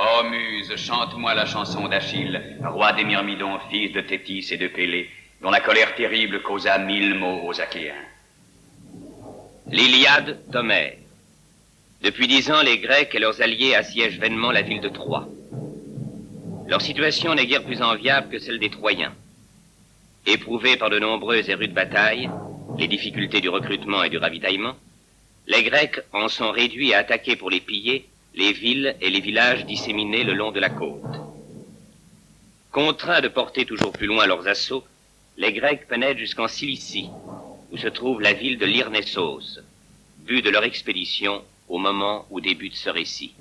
Ô Muse, chante-moi la chanson d'Achille, roi des Myrmidons, fils de Thétis et de Pélée, dont la colère terrible causa 1000 maux aux Achéens. L'Iliade d'Homère. Depuis 10 ans, les Grecs et leurs alliés assiègent vainement la ville de Troie. Leur situation n'est guère plus enviable que celle des Troyens. Éprouvés par de nombreuses et rudes batailles, les difficultés du recrutement et du ravitaillement, les Grecs en sont réduits à attaquer pour les piller les villes et les villages disséminés le long de la côte. Contraints de porter toujours plus loin leurs assauts, les Grecs pénètrent jusqu'en Cilicie, où se trouve la ville de Lyrnessos, but de leur expédition au moment où débute ce récit.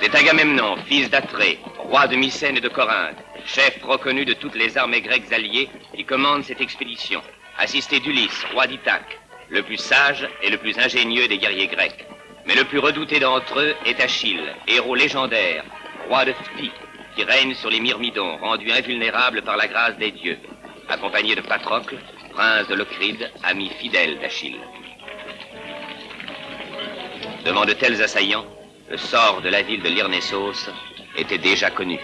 C'est Agamemnon, fils d'Atrée, roi de Mycène et de Corinthe, chef reconnu de toutes les armées grecques alliées, qui commande cette expédition, assisté d'Ulysse, roi d'Ithaque, le plus sage et le plus ingénieux des guerriers grecs. Mais le plus redouté d'entre eux est Achille, héros légendaire, roi de Phthie, qui règne sur les Myrmidons, rendu invulnérable par la grâce des dieux, accompagné de Patrocle, prince de Locride, ami fidèle d'Achille. Devant de tels assaillants, le sort de la ville de Lyrnessos était déjà connu.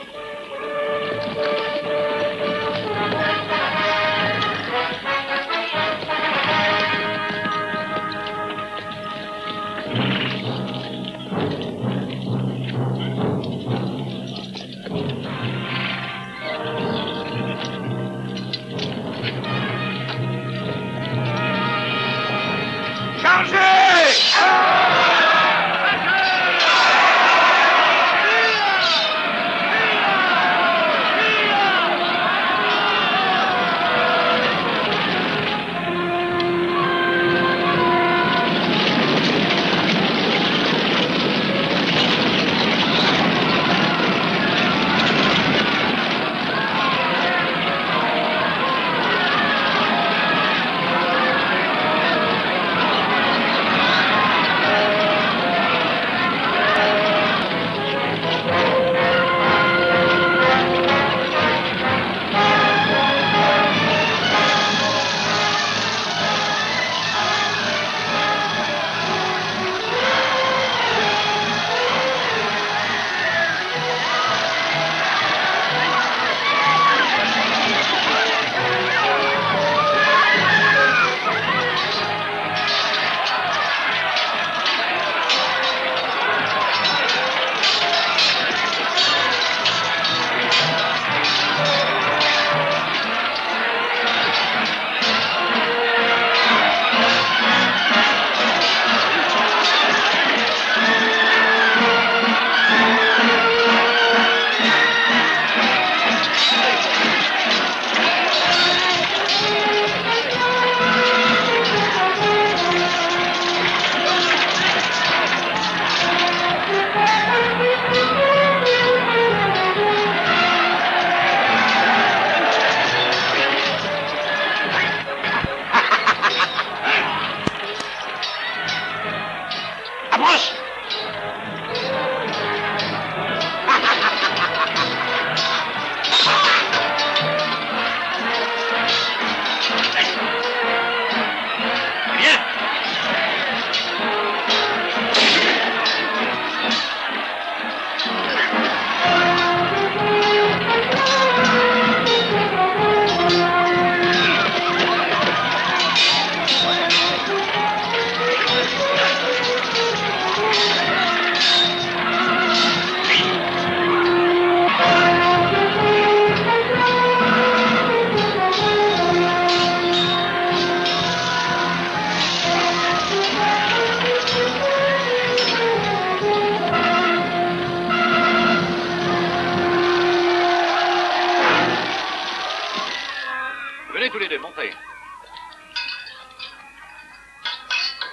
Venez tous les deux, montrez.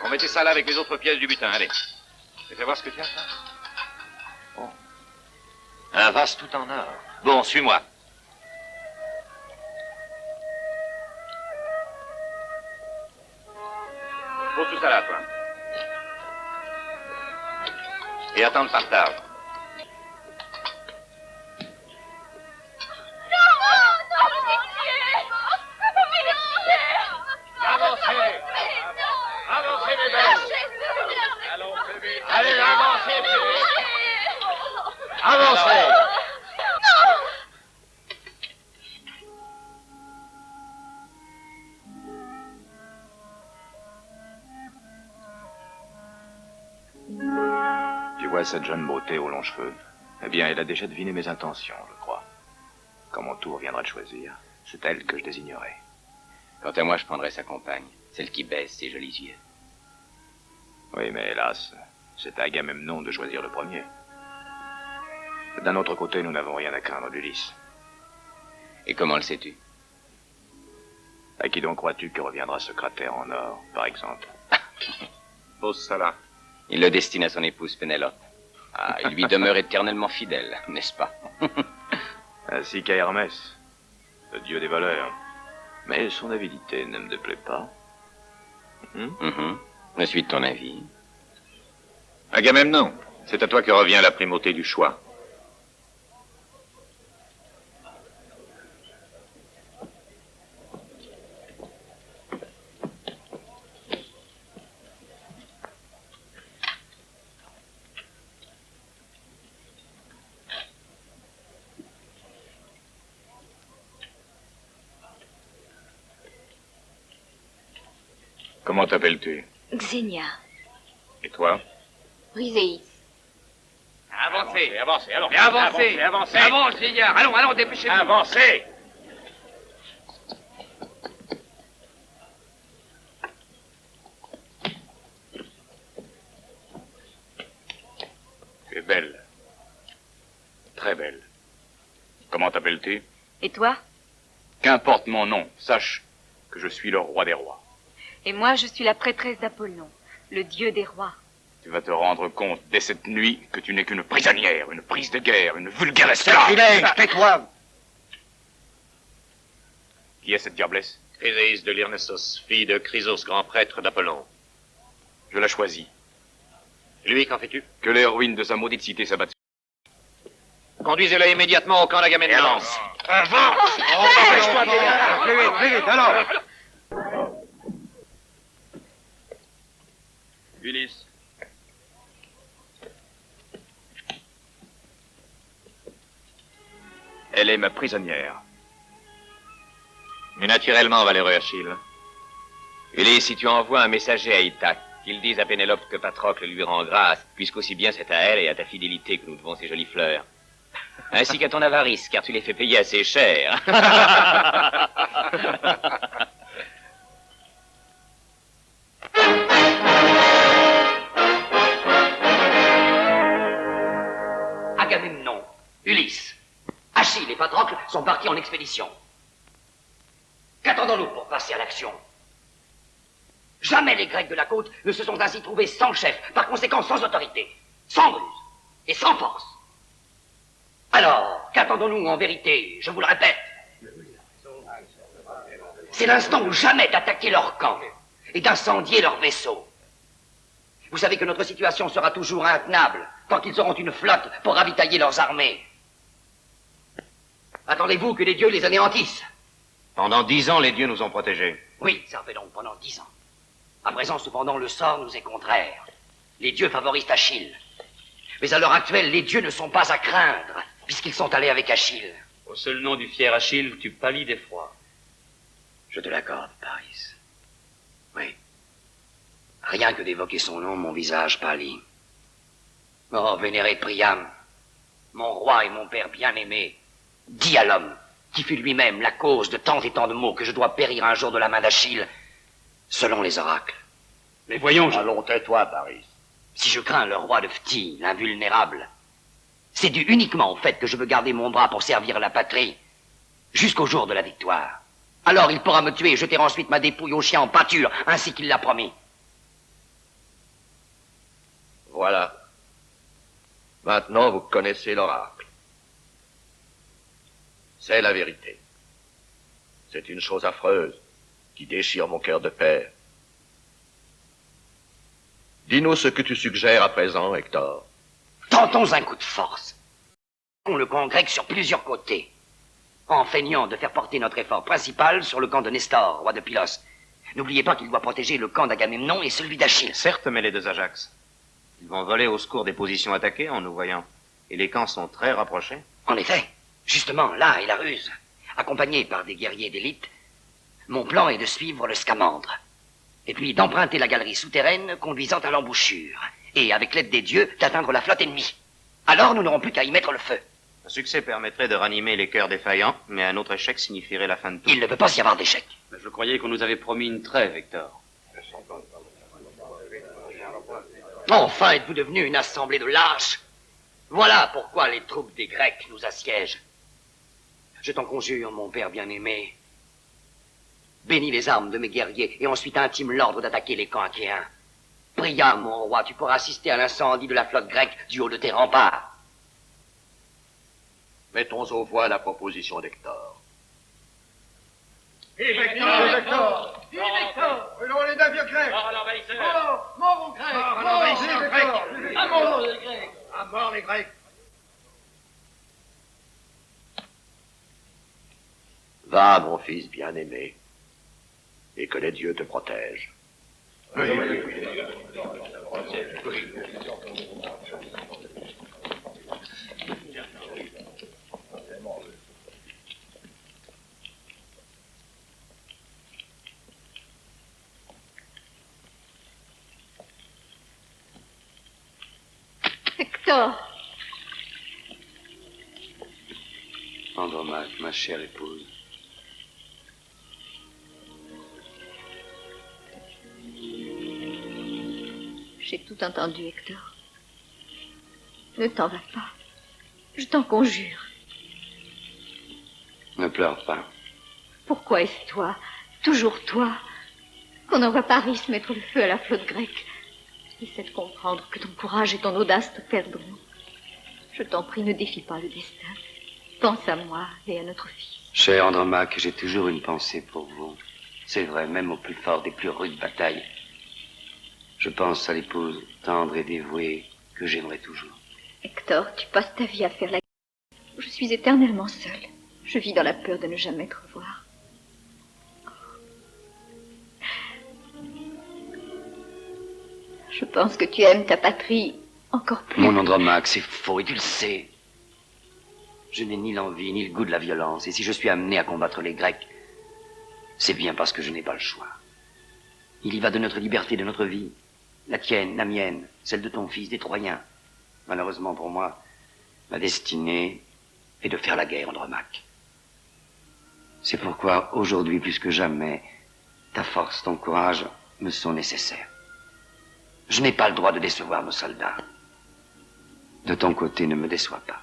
On mettait ça là avec les autres pièces du butin, allez. Fais voir ce que tu as, ça. Oh. Un vase tout en or. Bon, suis-moi. Pose tout ça là, toi. Et attends le partage. vois cette jeune beauté aux longs cheveux? Eh bien, elle a déjà deviné mes intentions, je crois. Quand mon tour viendra de choisir, c'est elle que je désignerai. Quant à moi, je prendrai sa compagne, celle qui baisse ses jolis yeux. Oui, mais hélas, c'est à Agamemnon de choisir le premier. D'un autre côté, nous n'avons rien à craindre d'Ulysse. Et comment le sais-tu? À qui donc crois-tu que reviendra ce cratère en or, par exemple? Pose ça là. Il le destine à son épouse Pénélope. Ah, il lui demeure éternellement fidèle, n'est-ce pas? Ainsi qu'à Hermès, le dieu des voleurs. Mais son avidité ne me déplaît pas. Je suis de ton avis. Agamemnon, c'est à toi que revient la primauté du choix. Comment t'appelles-tu? Xenia. Et toi? Briseis. Avancez, Avancez, allons. avancez, Avancez. avance, vieillard. Allons, dépêchez-vous. Avancez. Tu es belle. Très belle. Comment t'appelles-tu? Et toi? Qu'importe mon nom, sache que je suis le roi des rois. Et moi, je suis la prêtresse d'Apollon, le dieu des rois. Tu vas te rendre compte dès cette nuit que tu n'es qu'une prisonnière, une prise de guerre, une vulgaire esclave. Sacrilège, tais-toi! Qui est cette diablesse? Chryséis de Lyrnessos, fille de Chrysos, grand prêtre d'Apollon. Je la choisis. Lui, qu'en fais-tu? Que les ruines de sa maudite cité s'abattent. Conduisez-le immédiatement au camp d'Agamemnon. Avance. Plus vite, alors! Ulysse. Elle est ma prisonnière. Mais naturellement, valeureux Achille. Ulysse, si tu envoies un messager à Ithaque, qu'il dise à Pénélope que Patrocle lui rend grâce, puisqu'aussi bien c'est à elle et à ta fidélité que nous devons ces jolies fleurs. Ainsi qu'à ton avarice, car tu les fais payer assez cher. Agamemnon, Ulysse, Achille et Patrocle sont partis en expédition. Qu'attendons-nous pour passer à l'action? Jamais les Grecs de la côte ne se sont ainsi trouvés sans chef, par conséquent sans autorité, sans ruse et sans force. Alors, qu'attendons-nous en vérité? Je vous le répète. C'est l'instant ou jamais d'attaquer leur camp et d'incendier leur vaisseau. Vous savez que notre situation sera toujours intenable tant qu'ils auront une flotte pour ravitailler leurs armées. Attendez-vous que les dieux les anéantissent? Pendant 10 ans, les dieux nous ont protégés. Oui, ça fait donc pendant 10 ans. À présent, cependant, le sort nous est contraire. Les dieux favorisent Achille. Mais à l'heure actuelle, les dieux ne sont pas à craindre, puisqu'ils sont allés avec Achille. Au seul nom du fier Achille, tu pâlis d'effroi. Je te l'accorde, Paris. Oui. Rien que d'évoquer son nom, mon visage pâlit. Oh, vénéré Priam, mon roi et mon père bien-aimé, dis à l'homme, qui fut lui-même la cause de tant et tant de maux, que je dois périr un jour de la main d'Achille, selon les oracles. Mais voyons, Allons, tais-toi, Paris. Si je crains le roi de Phti, l'invulnérable, c'est dû uniquement au fait que je veux garder mon bras pour servir la patrie, jusqu'au jour de la victoire. Alors il pourra me tuer et jeter ensuite ma dépouille au chien en pâture, ainsi qu'il l'a promis. Voilà. Maintenant, vous connaissez l'oracle. C'est la vérité. C'est une chose affreuse qui déchire mon cœur de père. Dis-nous ce que tu suggères à présent, Hector. Tentons un coup de force. On le camp grec sur plusieurs côtés, en feignant de faire porter notre effort principal sur le camp de Nestor, roi de Pylos. N'oubliez pas qu'il doit protéger le camp d'Agamemnon et celui d'Achille. Certes, mais les deux Ajax. Ils vont voler au secours des positions attaquées en nous voyant. Et les camps sont très rapprochés. En effet, justement, là est la ruse. Accompagné par des guerriers d'élite, mon plan est de suivre le Scamandre, et puis d'emprunter la galerie souterraine conduisant à l'embouchure. et, avec l'aide des dieux, d'atteindre la flotte ennemie. Alors nous n'aurons plus qu'à y mettre le feu. Un succès permettrait de ranimer les cœurs défaillants, mais un autre échec signifierait la fin de tout. Il ne peut pas y avoir d'échec. Mais je croyais qu'on nous avait promis une trêve, Hector. Enfin êtes-vous devenu une assemblée de lâches. Voilà pourquoi les troupes des Grecs nous assiègent. Je t'en conjure, mon père bien-aimé. Bénis les armes de mes guerriers et ensuite intime l'ordre d'attaquer les camps achéens. Priam, mon roi, tu pourras assister à l'incendie de la flotte grecque du haut de tes remparts. Mettons au voie la proposition d'Hector. Vive Hector! Vive Hector! Brûlons les navires grecs! Mort l'envahisseur! Mort aux Grecs! Mort à l'envahisseur grec! À mort les Grecs! À mort les Grecs! Va, mon fils bien-aimé, et que les dieux te protègent. Hector! Andromaque, ma chère épouse. J'ai tout entendu, Hector. Ne t'en va pas. Je t'en conjure. Ne pleure pas. Pourquoi est-ce toi, toujours toi, qu'on envoie Paris mettre le feu à la flotte grecque? Essaie de comprendre que ton courage et ton audace te perdront. Je t'en prie, ne défie pas le destin. Pense à moi et à notre fils. Cher Andromaque, j'ai toujours une pensée pour vous. C'est vrai, même au plus fort des plus rudes batailles. Je pense à l'épouse tendre et dévouée que j'aimerais toujours. Hector, tu passes ta vie à faire la guerre. Je suis éternellement seule. Je vis dans la peur de ne jamais te revoir. Je pense que tu aimes ta patrie encore plus. Mon Andromaque, c'est faux et tu le sais. Je n'ai ni l'envie ni le goût de la violence. Et si je suis amené à combattre les Grecs, c'est bien parce que je n'ai pas le choix. Il y va de notre liberté, de notre vie. La tienne, la mienne, celle de ton fils, des Troyens. Malheureusement pour moi, ma destinée est de faire la guerre, Andromaque. C'est pourquoi, aujourd'hui plus que jamais, ta force, ton courage me sont nécessaires. Je n'ai pas le droit de décevoir nos soldats. De ton côté, ne me déçois pas.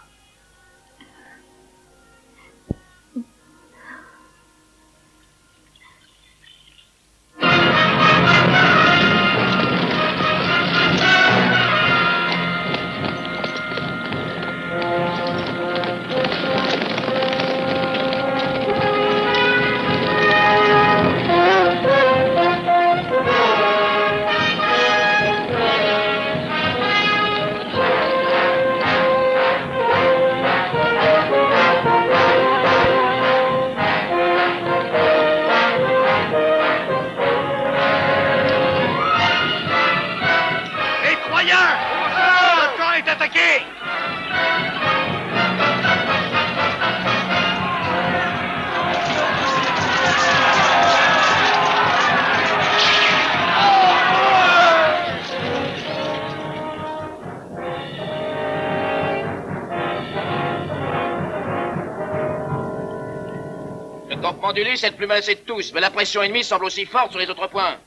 Le campement d'Ulysse est le plus menacé de tous, mais la pression ennemie semble aussi forte sur les autres points.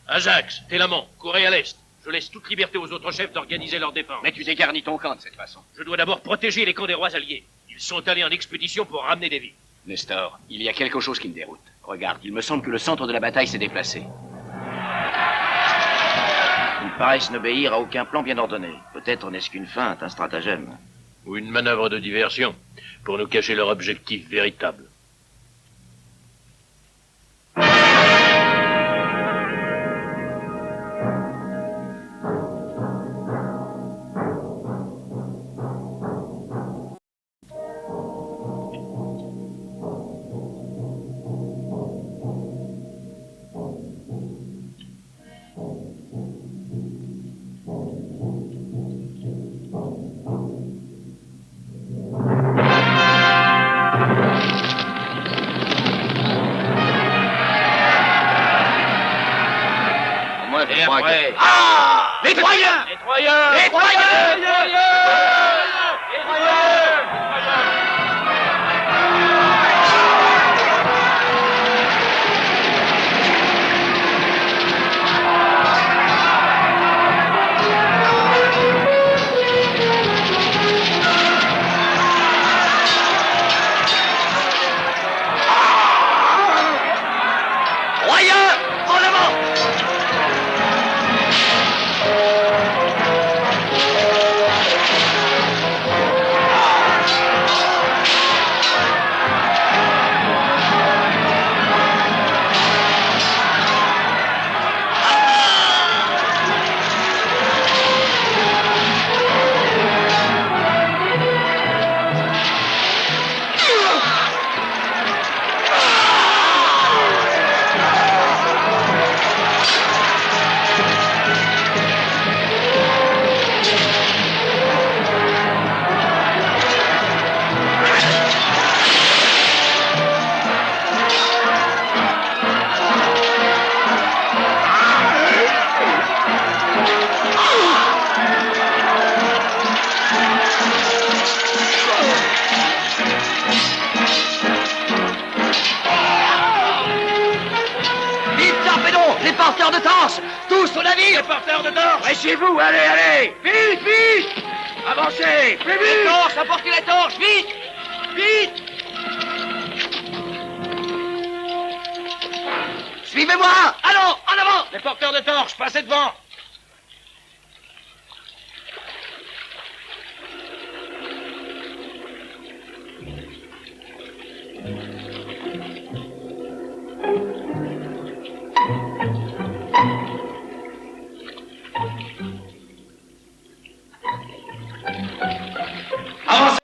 Ajax, Télamon, courez à l'est. Je laisse toute liberté aux autres chefs d'organiser leur défense. Mais tu dégarnis ton camp de cette façon. Je dois d'abord protéger les camps des rois alliés. Ils sont allés en expédition pour ramener des vies. Nestor, il y a quelque chose qui me déroute. Regarde, il me semble que le centre de la bataille s'est déplacé. Ils paraissent n'obéir à aucun plan bien ordonné. Peut-être n'est-ce qu'une feinte, un stratagème. Ou une manœuvre de diversion, pour nous cacher leur objectif véritable. Et après... Ah! Les Troyens! Les Troyens! Les Troyens! Troyens, en avant! Les porteurs de torches! Tous au navire! Les porteurs de torches! Lâchez-vous! Allez, allez! Vite, vite! Avancez! Plus vite! Les torches, apportez les torches! Vite! Vite! Suivez-moi! Allons, en avant! Les porteurs de torches, passez devant! Avancez!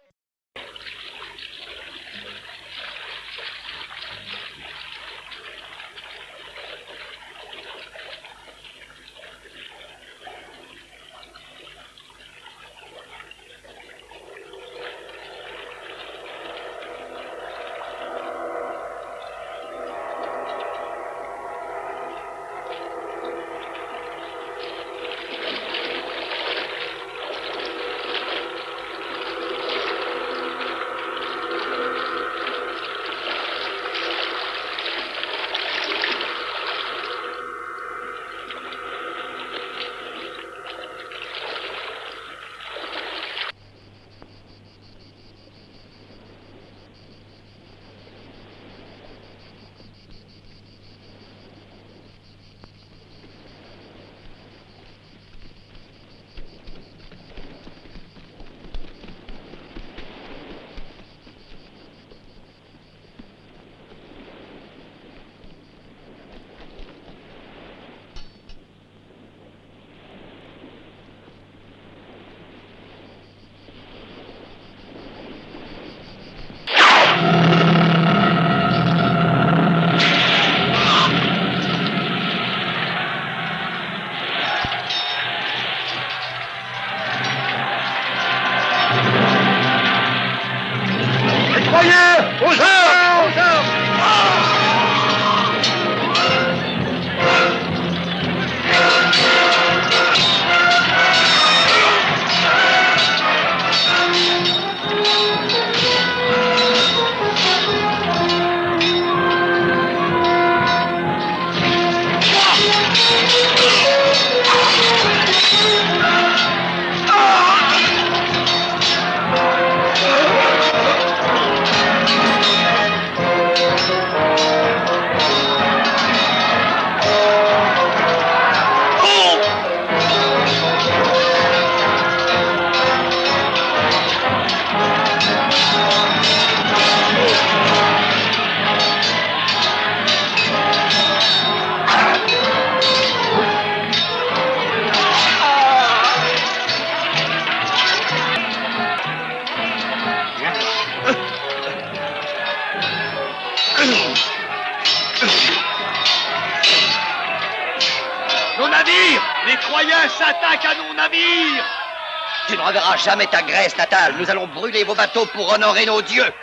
Nos navires! Les Troyens s'attaquent à nos navires! Tu ne reverras jamais ta Grèce natale. Nous allons brûler vos bateaux pour honorer nos dieux.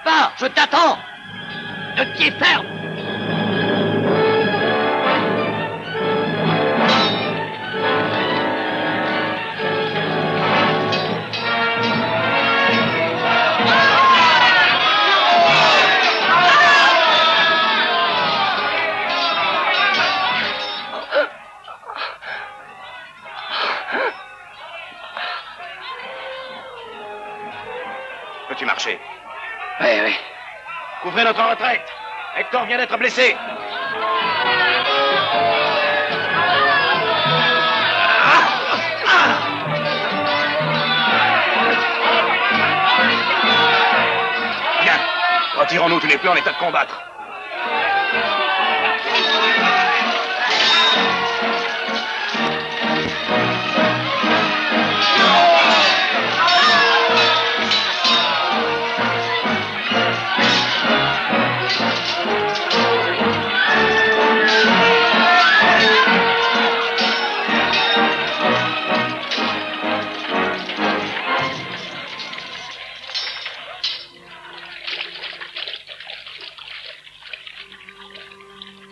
pas, je t'attends. De pied ferme. Peux-tu marcher? Oui, oui. Couvrez notre retraite. Hector vient d'être blessé. Bien. Retirons-nous tous les plans en état de combattre.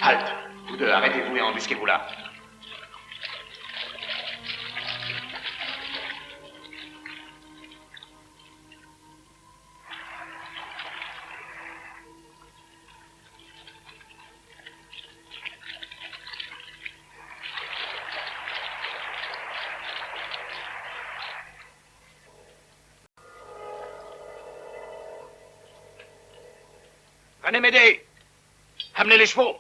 Halte. Vous deux, arrêtez-vous et embusquez-vous là. Venez m'aider. Amenez les chevaux.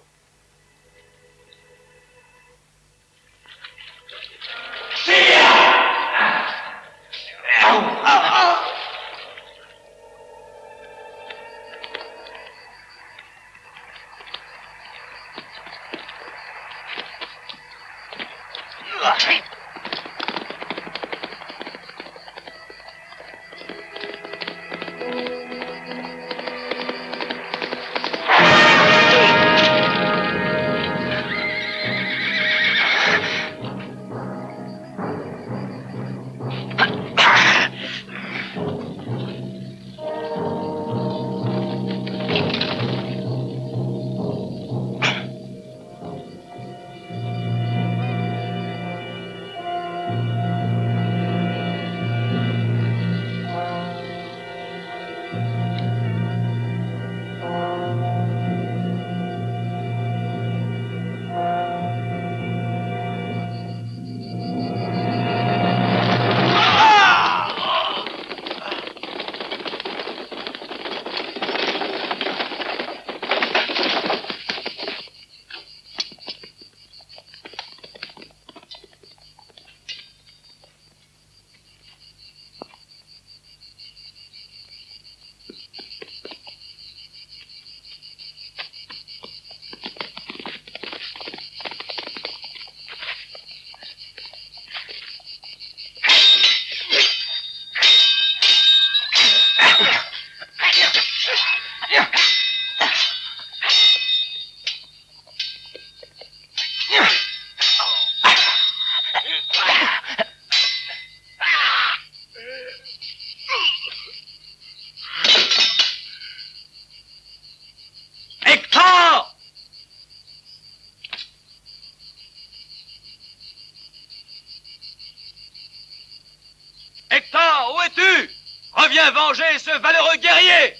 Hector, où es-tu? Reviens venger ce valeureux guerrier!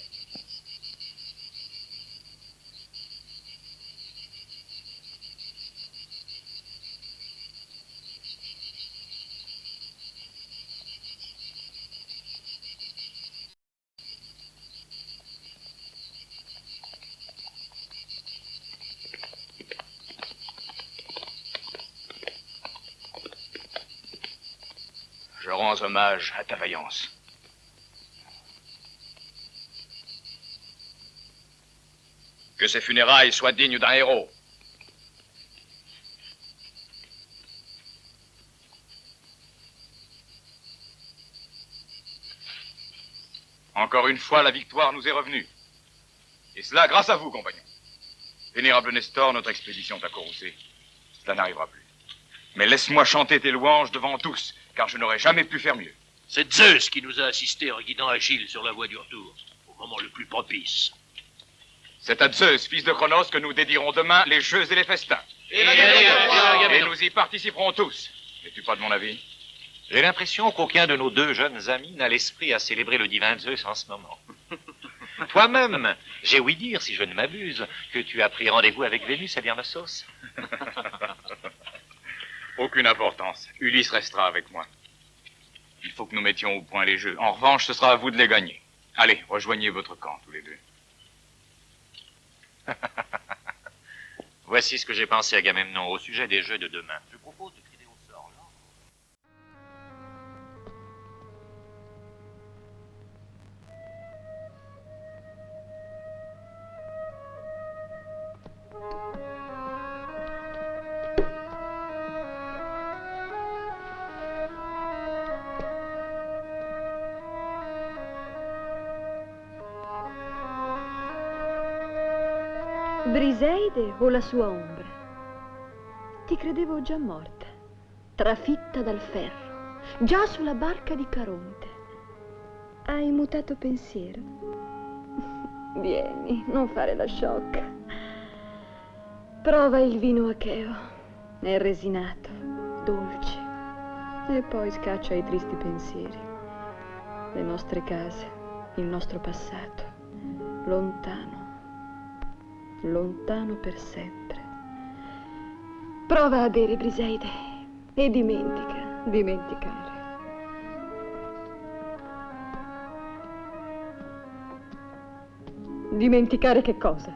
Je rends hommage à ta vaillance. Que ces funérailles soient dignes d'un héros. Encore une fois, la victoire nous est revenue. Et cela grâce à vous, compagnons. Vénérable Nestor, notre expédition t'a courroucé. Cela n'arrivera plus. Mais laisse-moi chanter tes louanges devant tous, car je n'aurais jamais pu faire mieux. C'est Zeus qui nous a assistés en guidant Achille sur la voie du retour. moment le plus propice. C'est à Zeus, fils de Cronos, que nous dédierons demain les jeux et les festins. Et nous y participerons tous. N'es-tu pas de mon avis? J'ai l'impression qu'aucun de nos deux jeunes amis n'a l'esprit à célébrer le divin Zeus en ce moment. Toi-même, j'ai ouï dire, si je ne m'abuse, que tu as pris rendez-vous avec Vénus à Dionysos. Aucune importance. Ulysse restera avec moi. Il faut que nous mettions au point les jeux. En revanche, ce sera à vous de les gagner. Allez, rejoignez votre camp, tous les deux. Voici ce que j'ai pensé, Agamemnon, au sujet des jeux de demain. Je propose de tirer au sort l'ordre. Briseide o la sua ombra? Ti credevo già morta, trafitta dal ferro, già sulla barca di Caronte. Hai mutato pensiero? Vieni, non fare la sciocca. Prova il vino acheo, è resinato, dolce, e poi scaccia i tristi pensieri. Le nostre case, il nostro passato, lontano. Lontano per sempre. Prova a bere, Briseide, e dimenticare. Dimenticare che cosa?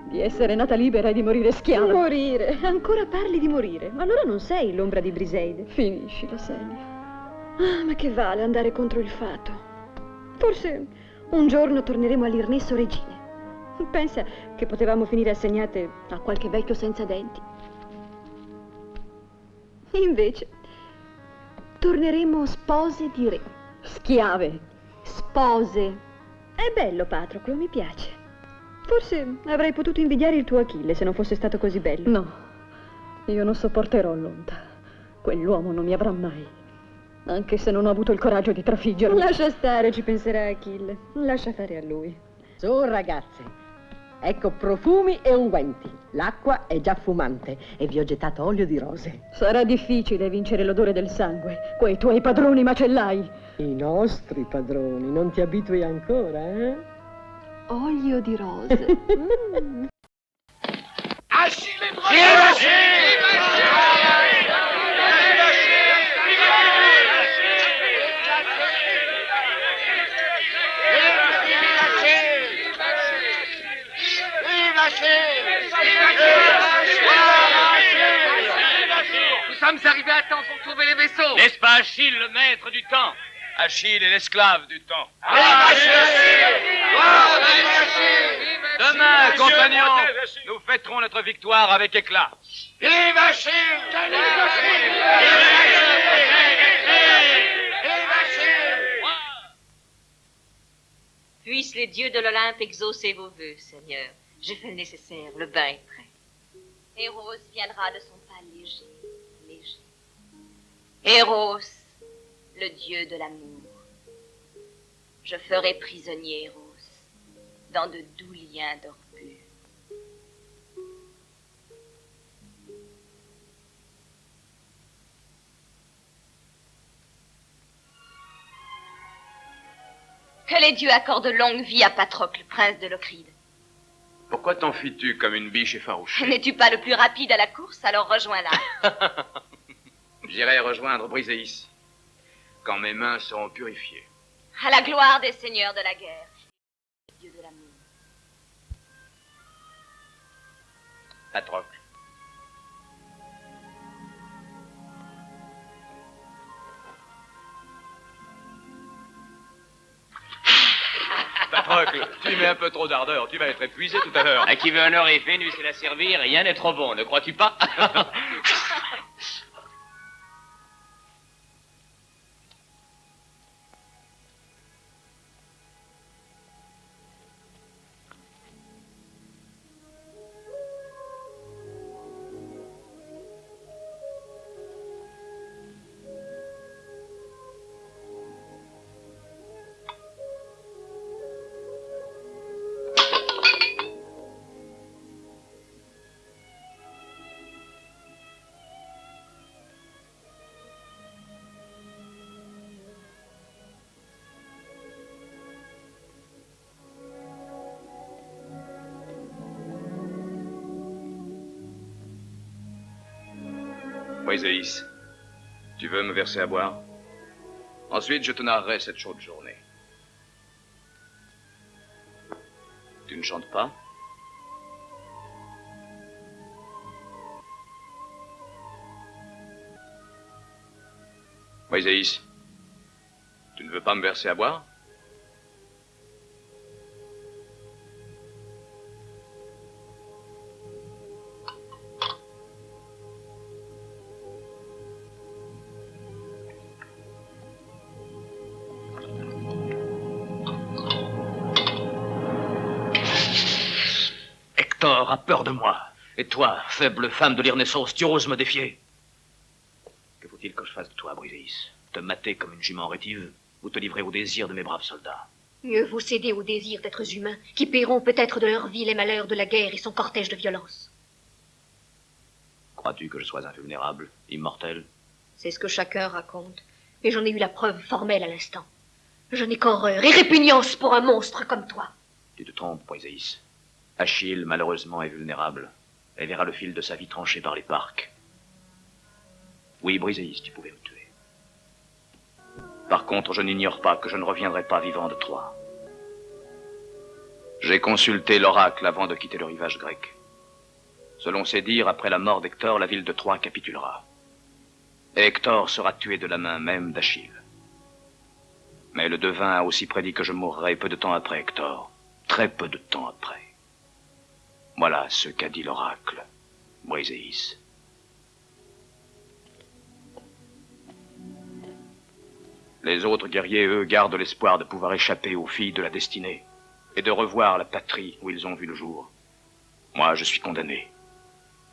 Di essere nata libera e di morire schiava. Morire? Ancora parli di morire? Ma allora non sei l'ombra di Briseide. Finiscila, Senia. Ah, ma che vale andare contro il fato? Forse un giorno torneremo all'Irnesso regine. Pensa che potevamo finire assegnate a qualche vecchio senza denti. Invece, torneremo spose di re. Schiave. Spose. È bello, Patroclo, mi piace. Forse avrei potuto invidiare il tuo Achille se non fosse stato così bello. No, io non sopporterò l'onta. Quell'uomo non mi avrà mai. Anche se non ho avuto il coraggio di trafiggerlo. Lascia stare, ci penserà Achille. Lascia fare a lui. Su, ragazze. Ecco profumi e unguenti. L'acqua è già fumante e vi ho gettato olio di rose. Sarà difficile vincere l'odore del sangue, quei tuoi padroni macellai. I nostri padroni, non ti abitui ancora, eh? Olio di rose. Achille Nous sommes arrivés à temps pour trouver les vaisseaux. N'est-ce pas Achille, le maître du temps? Achille est l'esclave du temps. Demain, compagnons, nous fêterons notre victoire avec éclat. Vive Achille! Puissent les dieux de l'Olympe exaucer vos vœux, Seigneur. J'ai fait le nécessaire, le bain est prêt. Eros viendra de son pas léger. Eros, le dieu de l'amour. Je ferai prisonnier Eros dans de doux liens d'orgueil. Que les dieux accordent longue vie à Patrocle, prince de Locride. Pourquoi t'enfuis-tu comme une biche effarouchée? N'es-tu pas le plus rapide à la course, alors rejoins-la. J'irai rejoindre Briséis quand mes mains seront purifiées. À la gloire des seigneurs de la guerre, dieu de l'amour. Patrocle. Patrocle, tu mets un peu trop d'ardeur, tu vas être épuisé tout à l'heure. À qui veut honorer Vénus et la servir, rien n'est trop bon, ne crois-tu pas? Briseis, tu veux me verser à boire? Ensuite, je te narrerai cette chaude journée. Tu ne chantes pas? Briseis, tu ne veux pas me verser à boire? Hector a peur de moi. Et toi, faible femme de l'Irnessos, tu oses me défier? Que faut-il que je fasse de toi, Briseis? Te mater comme une jument rétive ou te livrer au désir de mes braves soldats? Mieux vaut céder au désir d'êtres humains qui paieront peut-être de leur vie les malheurs de la guerre et son cortège de violence. Crois-tu que je sois invulnérable, immortel? C'est ce que chacun raconte, et j'en ai eu la preuve formelle à l'instant. Je n'ai qu'horreur et répugnance pour un monstre comme toi. Tu te trompes, Briseis. Achille, malheureusement, est vulnérable et verra le fil de sa vie tranché par les parcs. Oui, Briseis, tu pouvais me tuer. Par contre, je n'ignore pas que je ne reviendrai pas vivant de Troie. J'ai consulté l'oracle avant de quitter le rivage grec. Selon ses dires, après la mort d'Hector, la ville de Troie capitulera. Et Hector sera tué de la main même d'Achille. Mais le devin a aussi prédit que je mourrai peu de temps après Hector. Très peu de temps après. Voilà ce qu'a dit l'oracle, Briseis. Les autres guerriers, eux, gardent l'espoir de pouvoir échapper aux filles de la destinée et de revoir la patrie où ils ont vu le jour. Moi, je suis condamné.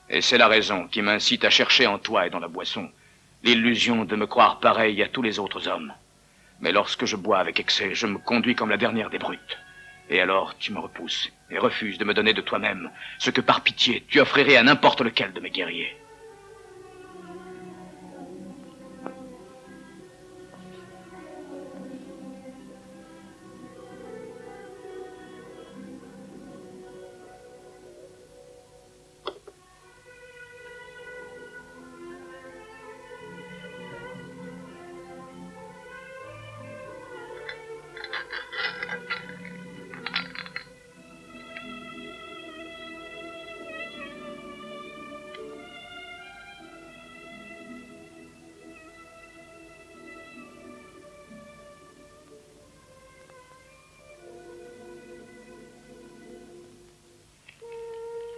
Et c'est la raison qui m'incite à chercher en toi et dans la boisson l'illusion de me croire pareil à tous les autres hommes. Mais lorsque je bois avec excès, je me conduis comme la dernière des brutes. Et alors, tu me repousses et refuses de me donner de toi-même ce que, par pitié, tu offrirais à n'importe lequel de mes guerriers.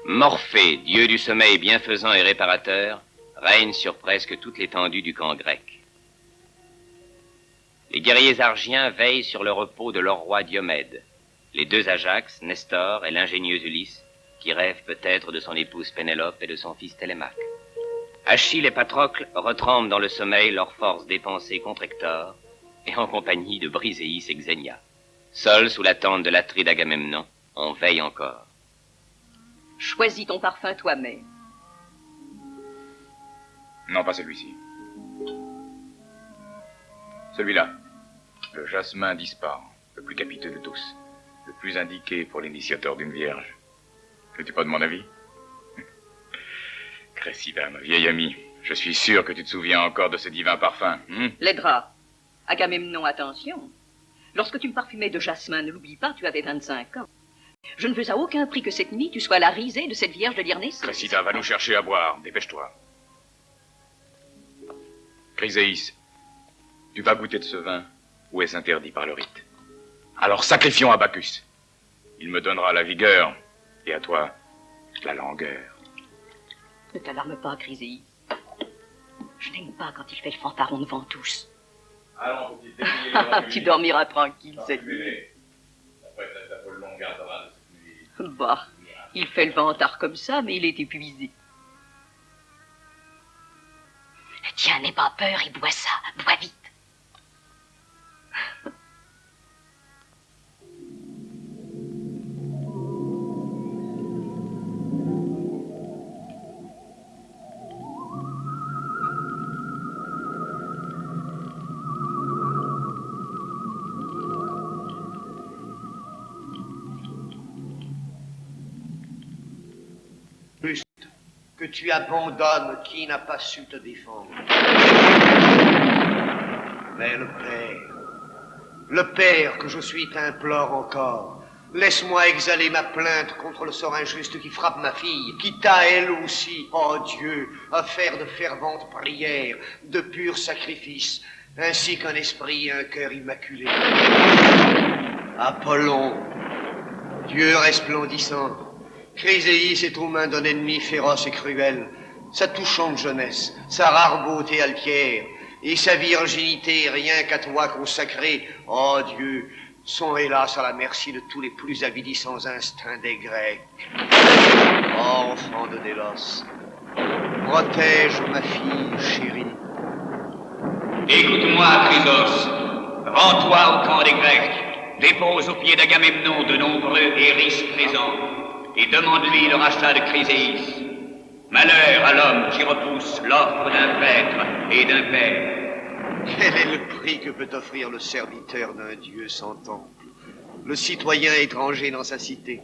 Morphée, dieu du sommeil bienfaisant et réparateur, règne sur presque toute l'étendue du camp grec. Les guerriers argiens veillent sur le repos de leur roi Diomède, les deux Ajax, Nestor et l'ingénieux Ulysse, qui rêvent peut-être de son épouse Pénélope et de son fils Télémaque. Achille et Patrocle retrempent dans le sommeil leurs forces dépensées contre Hector, et en compagnie de Briseis et Xénia. Seuls sous la tente de l'Atride Agamemnon, on veille encore. Choisis ton parfum toi-même. Non, pas celui-ci. Celui-là. Le jasmin dispar, le plus capiteux de tous. Le plus indiqué pour l'initiateur d'une vierge. N'es-tu pas de mon avis? Cressida, ma vieille amie, je suis sûr que tu te souviens encore de ce divin parfum. Les draps. Agamemnon, attention. Lorsque tu me parfumais de jasmin, ne l'oublie pas, tu avais 25 ans. Je ne veux à aucun prix que cette nuit tu sois la risée de cette vierge de l'Irnessos. Cressida, va nous chercher à boire. Dépêche-toi. Chryséis, tu vas goûter de ce vin ou est-ce interdit par le rite? Alors sacrifions à Bacchus. Il me donnera la vigueur et à toi la langueur. Ne t'alarme pas, Chryséis. Je n'aime pas quand il fait le fanfaron devant tous. Allons, tu dormiras tranquille cette nuit. Bah, il fait le ventard comme ça, mais il est épuisé. Tiens, n'aie pas peur et bois ça. Bois vite. que tu abandonnes qui n'a pas su te défendre. Mais le Père que je suis t'implore encore. Laisse-moi exhaler ma plainte contre le sort injuste qui frappe ma fille, qui t'a elle aussi, oh Dieu, à faire de ferventes prières, de purs sacrifices, ainsi qu'un esprit et un cœur immaculé. Apollon, Dieu resplendissant, Chryséis est aux mains d'un ennemi féroce et cruel. Sa touchante jeunesse, sa rare beauté altière, et sa virginité rien qu'à toi consacrée, oh Dieu, sont hélas à la merci de tous les plus avilissants instincts des Grecs. Oh, enfant de Délos, protège ma fille chérie. Écoute-moi, Chrysos. Rends-toi au camp des Grecs. Dépose aux pieds d'Agamemnon de nombreux hérisses présents et demande-lui le rachat de Chryséis. Malheur à l'homme qui repousse l'offre d'un prêtre et d'un père. Quel est le prix que peut offrir le serviteur d'un Dieu sans temple, le citoyen étranger dans sa cité?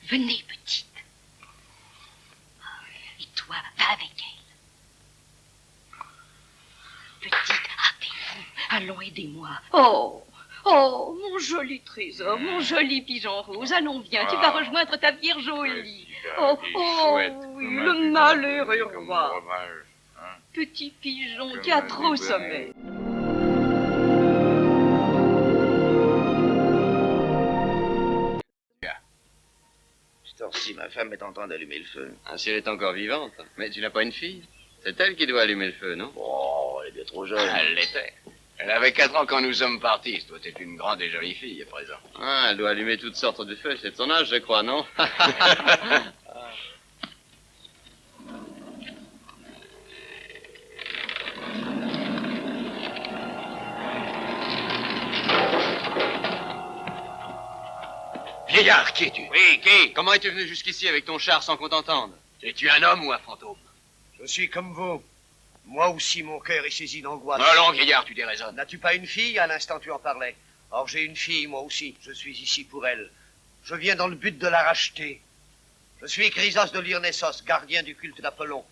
Venez, petite. Et toi, va avec elle. Petite, hâtez-vous. Allons, aidez-moi. Oh, oh, mon joli trésor, mon joli pigeon rose, allons viens, tu vas rejoindre ta Vierge au lit. Oh, oh, oui, le malheureux roi. Petit pigeon qui a trop sommeil. Si ma femme est en train d'allumer le feu. Ah, si elle est encore vivante. Mais tu n'as pas une fille? C'est elle qui doit allumer le feu, non? Oh, elle est bien trop jeune. Elle l'était. Elle avait 4 ans quand nous sommes partis. Toi, t'es une grande et jolie fille à présent. Ah, elle doit allumer toutes sortes de feux. C'est de son âge, je crois, non? Vieillard, qui es-tu? Oui, qui? Comment es-tu venu jusqu'ici avec ton char sans qu'on t'entende? Es-tu un homme ou un fantôme? Je suis comme vous. Moi aussi, mon cœur est saisi d'angoisse. Allons, vieillard, tu déraisonnes. N'as-tu pas une fille? À l'instant, tu en parlais. Or, j'ai une fille, moi aussi. Je suis ici pour elle. Je viens dans le but de la racheter. Je suis Chrysos de Lyrnessos, gardien du culte d'Apollon.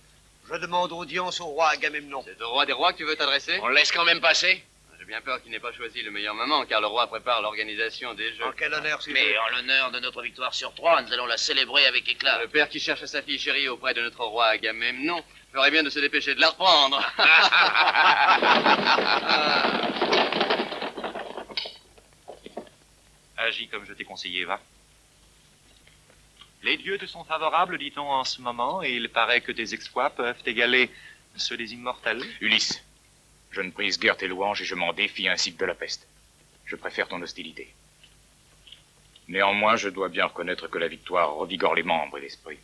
Je demande audience au roi Agamemnon. C'est au roi des rois que tu veux t'adresser? On le laisse quand même passer? J'ai bien peur qu'il n'ait pas choisi le meilleur moment, car le roi prépare l'organisation des jeux. En quel honneur, c'est Mais en l'honneur de notre victoire sur Troie, nous allons la célébrer avec éclat. Le père qui cherche sa fille chérie auprès de notre roi Agamemnon ferait bien de se dépêcher de la reprendre. Agis comme je t'ai conseillé, va. Les dieux te sont favorables, dit-on en ce moment, et il paraît que tes exploits peuvent égaler ceux des immortels. Ulysse, je ne prise guère tes louanges et je m'en défie ainsi que de la peste. Je préfère ton hostilité. Néanmoins, je dois bien reconnaître que la victoire revigore les membres et l'esprit.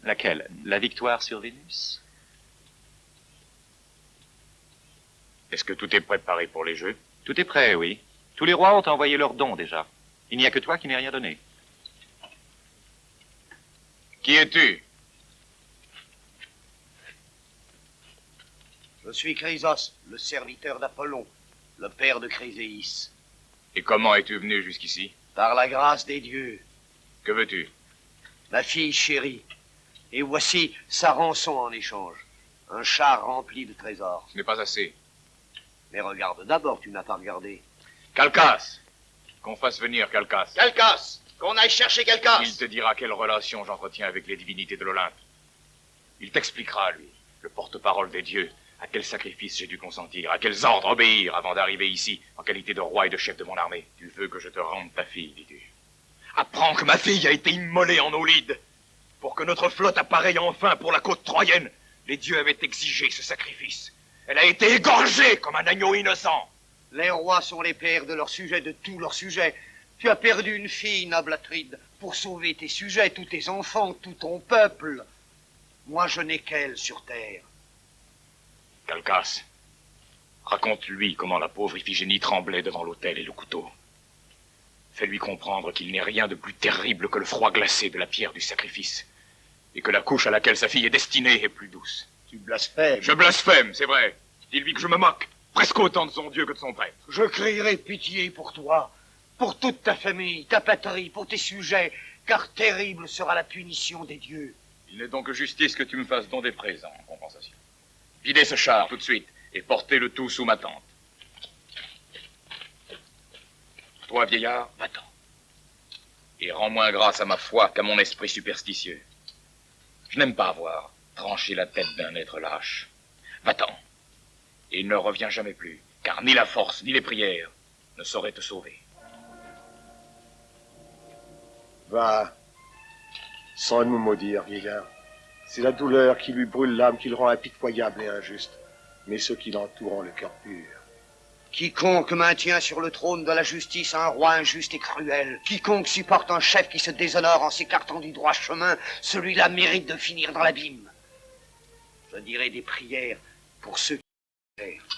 Laquelle? La victoire sur Vénus? Est-ce que tout est préparé pour les jeux? Tout est prêt, oui. Tous les rois ont envoyé leurs dons déjà. Il n'y a que toi qui n'ai rien donné. Qui es-tu? Je suis Chrysos, le serviteur d'Apollon, le père de Chryséis. Et comment es-tu venu jusqu'ici? Par la grâce des dieux. Que veux-tu? Ma fille chérie. Et voici sa rançon en échange. Un char rempli de trésors. Ce n'est pas assez. Mais regarde d'abord, tu n'as pas regardé. Calchas! Qu'on fasse venir Calchas. Calchas! Qu'on aille chercher Calchas! Il te dira quelle relation j'entretiens avec les divinités de l'Olympe. Il t'expliquera, lui, le porte-parole des dieux, à quel sacrifice j'ai dû consentir, à quels ordres obéir avant d'arriver ici, en qualité de roi et de chef de mon armée. Tu veux que je te rende ta fille, dis-tu. Apprends que ma fille a été immolée en eau lide. Pour que notre flotte appareille enfin pour la côte troyenne, les dieux avaient exigé ce sacrifice. Elle a été égorgée comme un agneau innocent. Les rois sont les pères de leurs sujets, de tous leurs sujets. Tu as perdu une fille, noble Atride, pour sauver tes sujets, tous tes enfants, tout ton peuple. Moi, je n'ai qu'elle sur terre. Calcas, raconte-lui comment la pauvre Iphigénie tremblait devant l'autel et le couteau. Fais-lui comprendre qu'il n'est rien de plus terrible que le froid glacé de la pierre du sacrifice, et que la couche à laquelle sa fille est destinée est plus douce. Tu blasphèmes. Je blasphème, c'est vrai. Dis-lui que je me moque, presque autant de son Dieu que de son prêtre. Je crierai pitié pour toi, pour toute ta famille, ta patrie, pour tes sujets, car terrible sera la punition des dieux. Il n'est donc que justice que tu me fasses don des présents en compensation. Videz ce char tout de suite et portez le tout sous ma tente. Toi, vieillard, va-t'en. Et rends moins grâce à ma foi qu'à mon esprit superstitieux. Je n'aime pas avoir tranché la tête d'un être lâche. Va-t'en. Et ne reviens jamais plus, car ni la force ni les prières ne sauraient te sauver. Va, sans me maudire, vieillard. C'est la douleur qui lui brûle l'âme qui le rend impitoyable et injuste, mais ceux qui l'entourent ont le cœur pur. Quiconque maintient sur le trône de la justice un roi injuste et cruel, quiconque supporte un chef qui se déshonore en s'écartant du droit chemin, celui-là mérite de finir dans l'abîme. Je dirai des prières pour ceux qui font.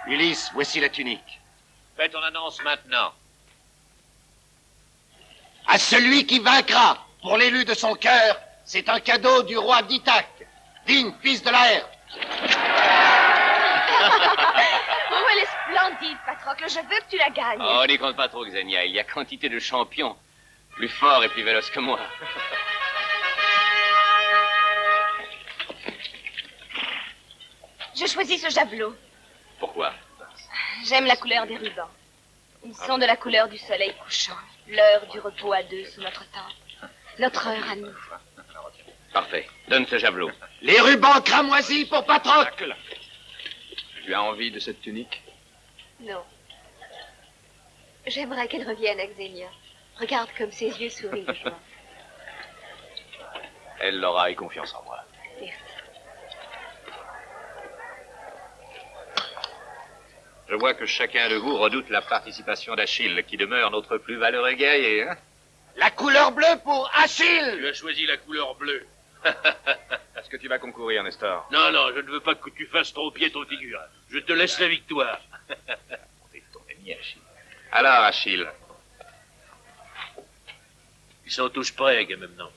Ulysse, voici la tunique. Fais ton annonce maintenant. À celui qui vaincra, pour l'élu de son cœur, c'est un cadeau du roi d'Ithaque, digne fils de l'air. Oh, elle est splendide, Patrocle. Je veux que tu la gagnes. Oh, n'y compte pas trop, Xenia. Il y a quantité de champions plus forts et plus véloces que moi. Je choisis ce javelot. Pourquoi? J'aime la couleur des rubans. Ils sont de la couleur du soleil couchant. L'heure du repos à deux sous notre tente. Notre heure à nous. Parfait. Donne ce javelot. Les rubans cramoisis pour Patrocle. Tu as envie de cette tunique? Non. J'aimerais qu'elle revienne à Xenia. Regarde comme ses yeux sourient de joie. Elle l'aura et confiance en moi. Merci. Je vois que chacun de vous redoute la participation d'Achille, qui demeure notre plus valeureux guerrier, hein? La couleur bleue pour Achille. Tu as choisi la couleur bleue. Est-ce que tu vas concourir, Nestor? Non, non, je ne veux pas que tu fasses trop pied ton figure. Je te laisse la victoire. C'est ton ami, Achille. Alors, Achille. Ils sont tous prêts, Agamemnon.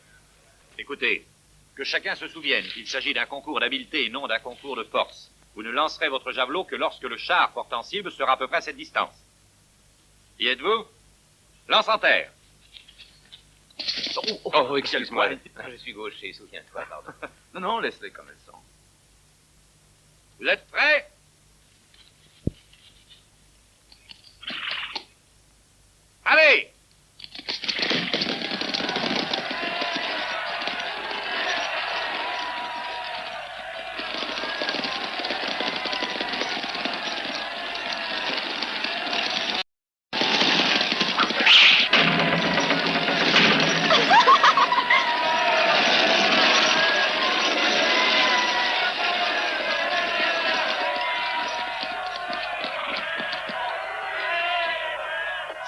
Écoutez, que chacun se souvienne qu'il s'agit d'un concours d'habileté et non d'un concours de force. Vous ne lancerez votre javelot que lorsque le char portant cible sera à peu près à cette distance. Y êtes-vous? Lance en terre. Oh, excuse-moi. Je suis gaucher, souviens-toi, pardon. Non, non, laisse-les comme elles sont. Vous êtes prêts? Allez!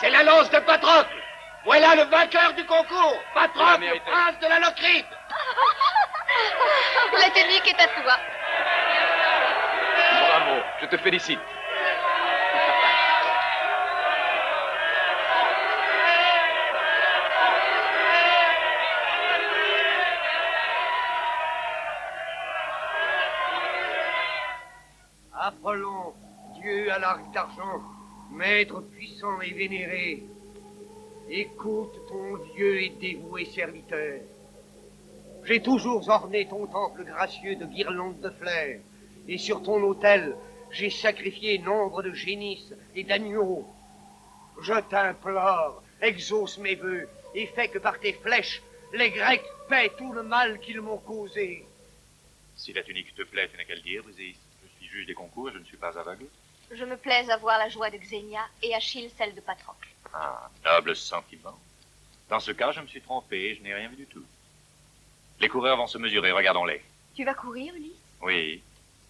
C'est la lance de Patrocle. Voilà le vainqueur du concours. Patrocle, le prince de la Locride. La tunique est à toi. Bravo, je te félicite. Apollon, Dieu à l'arc d'argent, maître puissant et vénéré, écoute ton vieux et dévoué serviteur. J'ai toujours orné ton temple gracieux de guirlandes de fleurs, et sur ton autel, j'ai sacrifié nombre de génisses et d'agneaux. Je t'implore, exauce mes vœux, et fais que par tes flèches, les Grecs paient tout le mal qu'ils m'ont causé. Si la tunique te plaît, tu n'as qu'à le dire, Briséis. Je suis juge des concours et je ne suis pas aveugle. Je me plais à voir la joie de Xénia et Achille celle de Patrocle. Ah, noble sentiment. Dans ce cas, je me suis trompé, je n'ai rien vu du tout. Les coureurs vont se mesurer, regardons-les. Tu vas courir, Ulysse? Oui,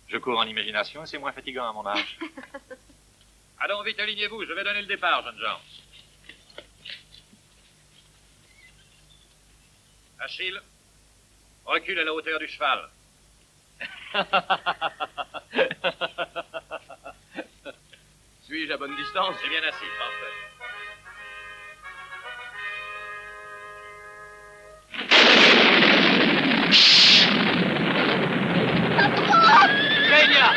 je cours en imagination et c'est moins fatigant à mon âge. Allons vite, alignez-vous, je vais donner le départ, jeunes gens. Achille, recule à la hauteur du cheval. Suis-je à bonne distance? C'est bien assis, parfait. Xénia!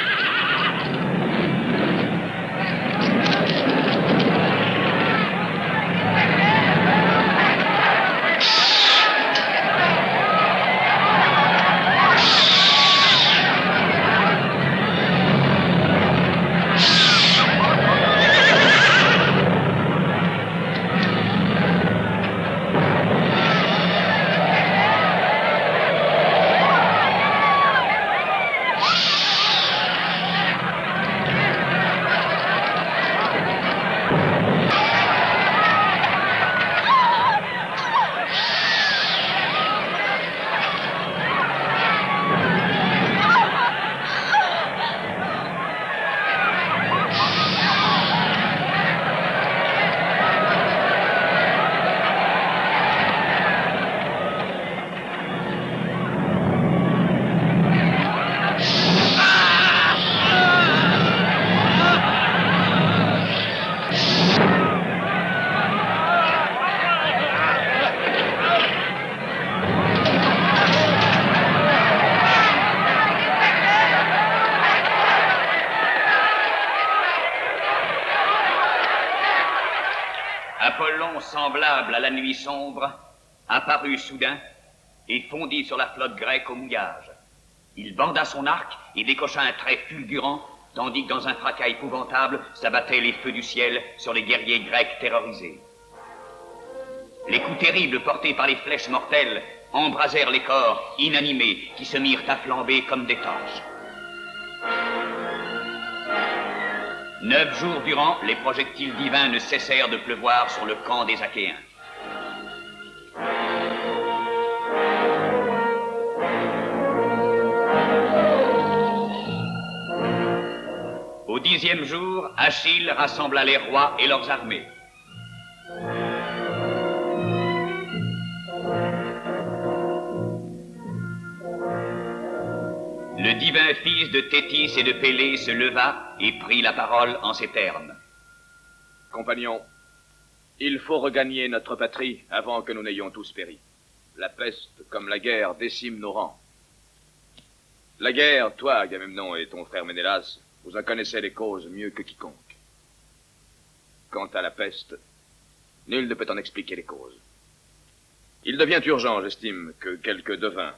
Apollon, semblable à la nuit sombre, apparut soudain et fondit sur la flotte grecque au mouillage. Il banda son arc et décocha un trait fulgurant, tandis que dans un fracas épouvantable s'abattaient les feux du ciel sur les guerriers grecs terrorisés. Les coups terribles portés par les flèches mortelles embrasèrent les corps inanimés qui se mirent à flamber comme des torches. 9 jours durant, les projectiles divins ne cessèrent de pleuvoir sur le camp des Achéens. Au 10e jour, Achille rassembla les rois et leurs armées. Le divin fils de Thétis et de Pélée se leva et prit la parole en ces termes. Compagnons, il faut regagner notre patrie avant que nous n'ayons tous péri. La peste, comme la guerre, décime nos rangs. La guerre, toi, Agamemnon, et ton frère Ménélas, vous en connaissez les causes mieux que quiconque. Quant à la peste, nul ne peut en expliquer les causes. Il devient urgent, j'estime, que quelques devins,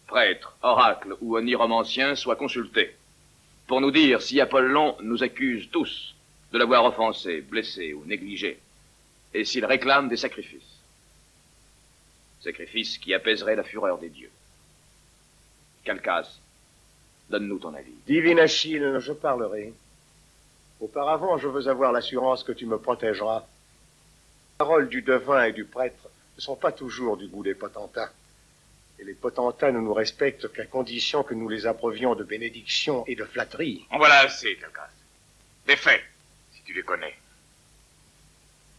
prêtres, oracles ou oniromanciens soient consultés pour nous dire si Apollon nous accuse tous de l'avoir offensé, blessé ou négligé, et s'il réclame des sacrifices. Sacrifices qui apaiseraient la fureur des dieux. Calchas, donne-nous ton avis. Divine Achille, je parlerai. Auparavant, je veux avoir l'assurance que tu me protégeras. Les paroles du devin et du prêtre ne sont pas toujours du goût des potentats. Et les potentats ne nous respectent qu'à condition que nous les abreuvions de bénédictions et de flatteries. En voilà assez, Calchas. Des faits, si tu les connais.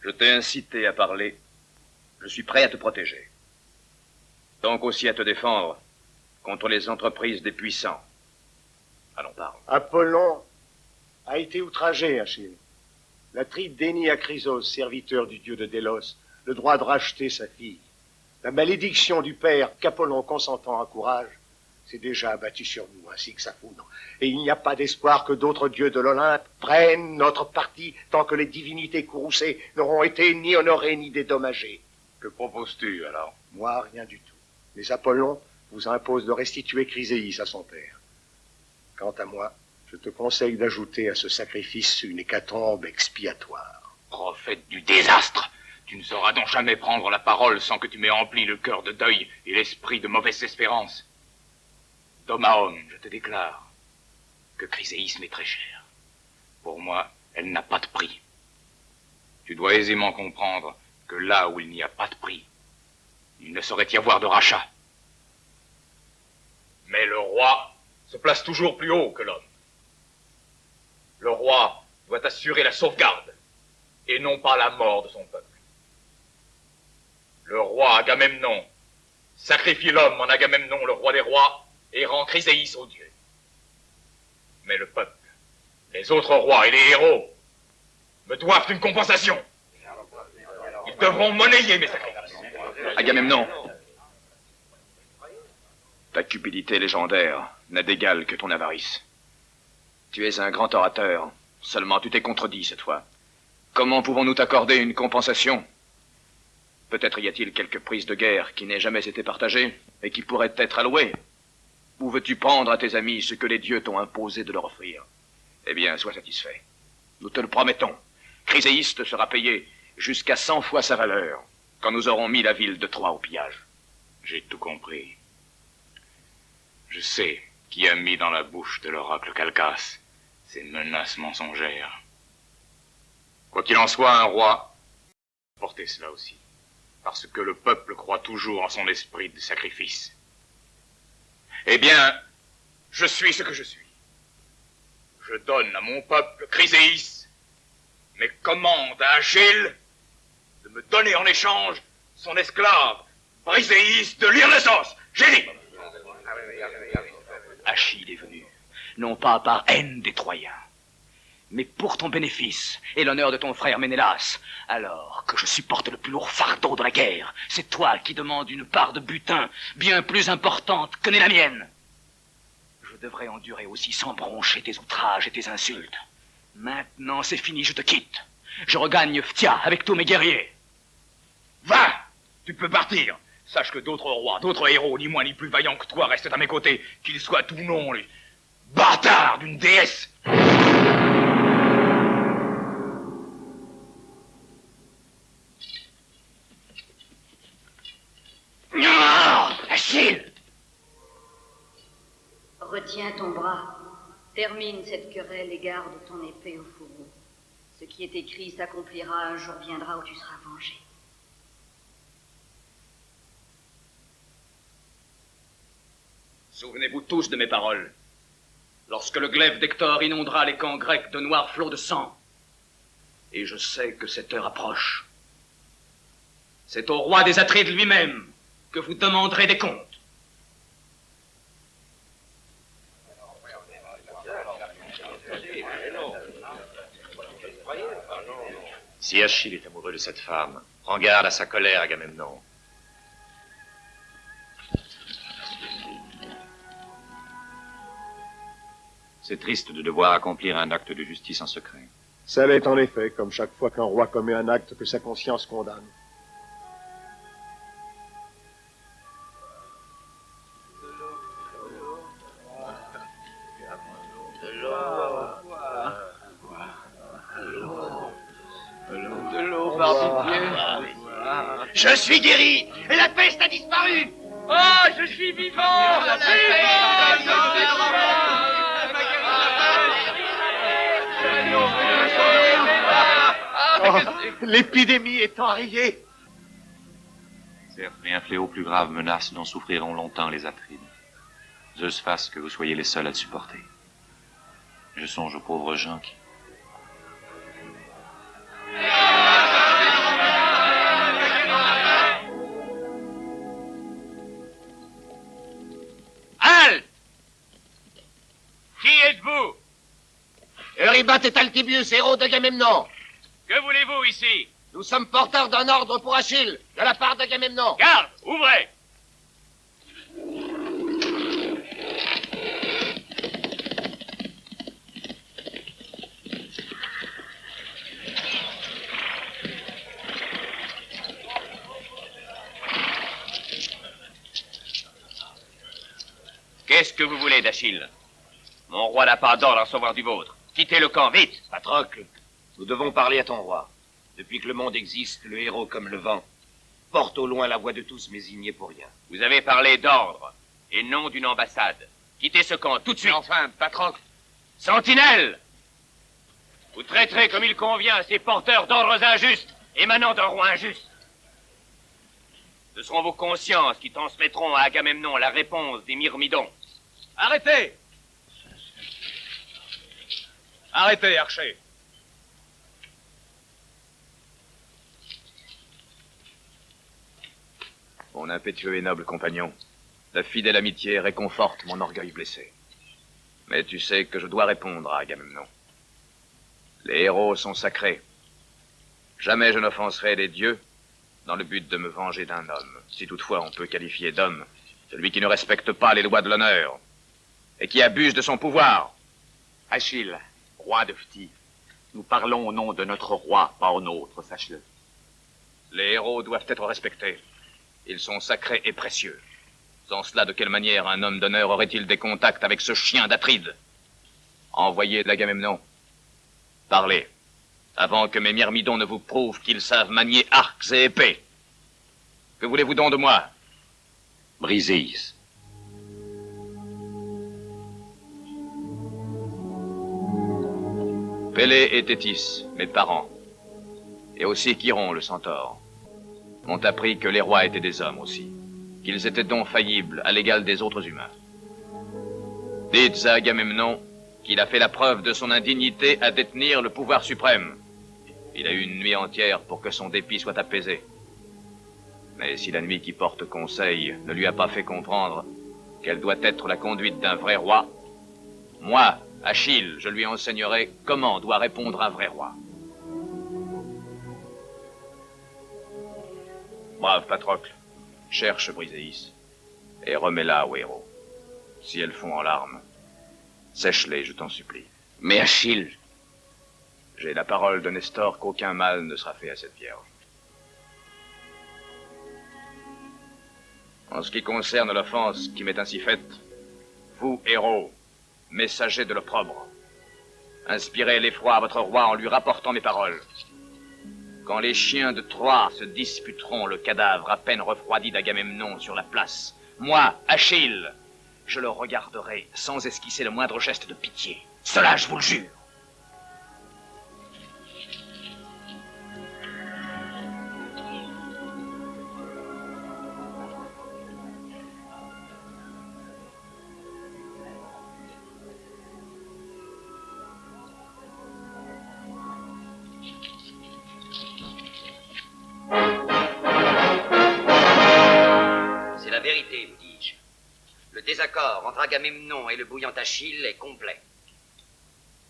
Je t'ai incité à parler. Je suis prêt à te protéger. Donc aussi à te défendre contre les entreprises des puissants. Allons, parle. Apollon a été outragé, Achille. L'Atride dénie à Chrysos, serviteur du dieu de Délos, le droit de racheter sa fille. La malédiction du père qu'Apollon, consentant, encourage, s'est déjà abattue sur nous, ainsi que sa foudre. Et il n'y a pas d'espoir que d'autres dieux de l'Olympe prennent notre parti tant que les divinités courroucées n'auront été ni honorées ni dédommagées. Que proposes-tu, alors? Moi, rien du tout. Mais Apollon vous impose de restituer Chryséis à son père. Quant à moi, je te conseille d'ajouter à ce sacrifice une hécatombe expiatoire. Prof, prophète du désastre. Tu ne sauras donc jamais prendre la parole sans que tu m'aies empli le cœur de deuil et l'esprit de mauvaise espérance. D'homme à homme, je te déclare que Chryséis m'est très chère. Pour moi, elle n'a pas de prix. Tu dois aisément comprendre que là où il n'y a pas de prix, il ne saurait y avoir de rachat. Mais le roi se place toujours plus haut que l'homme. Le roi doit assurer la sauvegarde et non pas la mort de son peuple. Le roi Agamemnon sacrifie l'homme en Agamemnon, le roi des rois, et rend Chryséis au dieu. Mais le peuple, les autres rois et les héros me doivent une compensation. Ils devront monnayer mes sacrifices. Agamemnon, ta cupidité légendaire n'a d'égal que ton avarice. Tu es un grand orateur, seulement tu t'es contredit cette fois. Comment pouvons-nous t'accorder une compensation? Peut-être y a-t-il quelques prises de guerre qui n'aient jamais été partagées et qui pourraient être allouées. Ou veux-tu prendre à tes amis ce que les dieux t'ont imposé de leur offrir? Eh bien, sois satisfait. Nous te le promettons. Chryséis te sera payé jusqu'à 100 fois sa valeur quand nous aurons mis la ville de Troie au pillage. J'ai tout compris. Je sais qui a mis dans la bouche de l'oracle Calchas ces menaces mensongères. Quoi qu'il en soit, un roi portait cela aussi, parce que le peuple croit toujours en son esprit de sacrifice. Eh bien, je suis ce que je suis. Je donne à mon peuple Chryséis, mais commande à Achille de me donner en échange son esclave, Briséis de Lyrnessos. J'ai dit. Achille est venu, non pas par haine des Troyens, mais pour ton bénéfice et l'honneur de ton frère Ménélas. Alors que je supporte le plus lourd fardeau de la guerre, c'est toi qui demandes une part de butin bien plus importante que n'est la mienne. Je devrais endurer aussi sans broncher tes outrages et tes insultes. Maintenant, c'est fini, je te quitte. Je regagne Phthia avec tous mes guerriers. Va! Tu peux partir. Sache que d'autres rois, d'autres héros, ni moins ni plus vaillants que toi, restent à mes côtés, qu'ils soient ou non les bâtards d'une déesse. Achille! Retiens ton bras. Termine cette querelle et garde ton épée au fourreau. Ce qui est écrit s'accomplira, un jour viendra où tu seras vengé. Souvenez-vous tous de mes paroles. Lorsque le glaive d'Hector inondera les camps grecs de noirs flots de sang, et je sais que cette heure approche, c'est au roi des Atrides lui-même que vous demanderez des comptes. Si Achille est amoureux de cette femme, prends garde à sa colère, Agamemnon. C'est triste de devoir accomplir un acte de justice en secret. Ça l'est en effet, comme chaque fois qu'un roi commet un acte que sa conscience condamne. De l'eau, par pitié. Je suis guéri et la peste a disparu. Oh, je suis vivant! Oh, l'épidémie est enrayée. Certes, mais un fléau plus grave menace dont souffriront longtemps les Atrides. Zeus fasse que vous soyez les seuls à le supporter. Je songe aux pauvres gens qui... Halte! Qui êtes-vous? Eurybates et Altibius, héros d'Agamemnon. Que voulez-vous ici? Nous sommes porteurs d'un ordre pour Achille, de la part d'Agamemnon. Garde! Ouvrez! Qu'est-ce que vous voulez d'Achille? Mon roi n'a pas d'ordre à recevoir du vôtre. Quittez le camp, vite! Patrocle, nous devons parler à ton roi. Depuis que le monde existe, le héros comme le vent porte au loin la voix de tous, mais il n'y est pour rien. Vous avez parlé d'ordre et non d'une ambassade. Quittez ce camp tout de suite. Mais enfin, Patrocle. Sentinelle! Vous traiterez comme il convient ces porteurs d'ordres injustes émanant d'un roi injuste. Ce seront vos consciences qui transmettront à Agamemnon la réponse des Myrmidons. Arrêtez! Arrêtez, archer. Mon impétueux et noble compagnon, ta fidèle amitié réconforte mon orgueil blessé. Mais tu sais que je dois répondre à Agamemnon. Les héros sont sacrés. Jamais je n'offenserai les dieux dans le but de me venger d'un homme, si toutefois on peut qualifier d'homme celui qui ne respecte pas les lois de l'honneur et qui abuse de son pouvoir. Achille, roi de Phti, nous parlons au nom de notre roi, pas au nôtre, sache-le. Les héros doivent être respectés. Ils sont sacrés et précieux. Sans cela, de quelle manière un homme d'honneur aurait-il des contacts avec ce chien d'Atride? Envoyez d'Agamemnon. Parlez, avant que mes myrmidons ne vous prouvent qu'ils savent manier arcs et épées. Que voulez-vous donc de moi? Briséis. Pélée et Thétis, mes parents, et aussi Chiron, le centaure, m'ont appris que les rois étaient des hommes aussi, qu'ils étaient donc faillibles à l'égal des autres humains. Dites à Agamemnon qu'il a fait la preuve de son indignité à détenir le pouvoir suprême. Il a eu une nuit entière pour que son dépit soit apaisé. Mais si la nuit qui porte conseil ne lui a pas fait comprendre qu'elle doit être la conduite d'un vrai roi, moi, Achille, je lui enseignerai comment doit répondre un vrai roi. Brave Patrocle, cherche Briséis et remets-la au héros. Si elles fond en larmes, sèche-les, je t'en supplie. Mais Achille... J'ai la parole de Nestor qu'aucun mal ne sera fait à cette vierge. En ce qui concerne l'offense qui m'est ainsi faite, vous, héros, messagers de l'opprobre, inspirez l'effroi à votre roi en lui rapportant mes paroles. Quand les chiens de Troie se disputeront le cadavre à peine refroidi d'Agamemnon sur la place, moi, Achille, je le regarderai sans esquisser le moindre geste de pitié. Cela, je vous le jure. Vérité, vous dis-je. Le désaccord entre Agamemnon et le bouillant Achille est complet.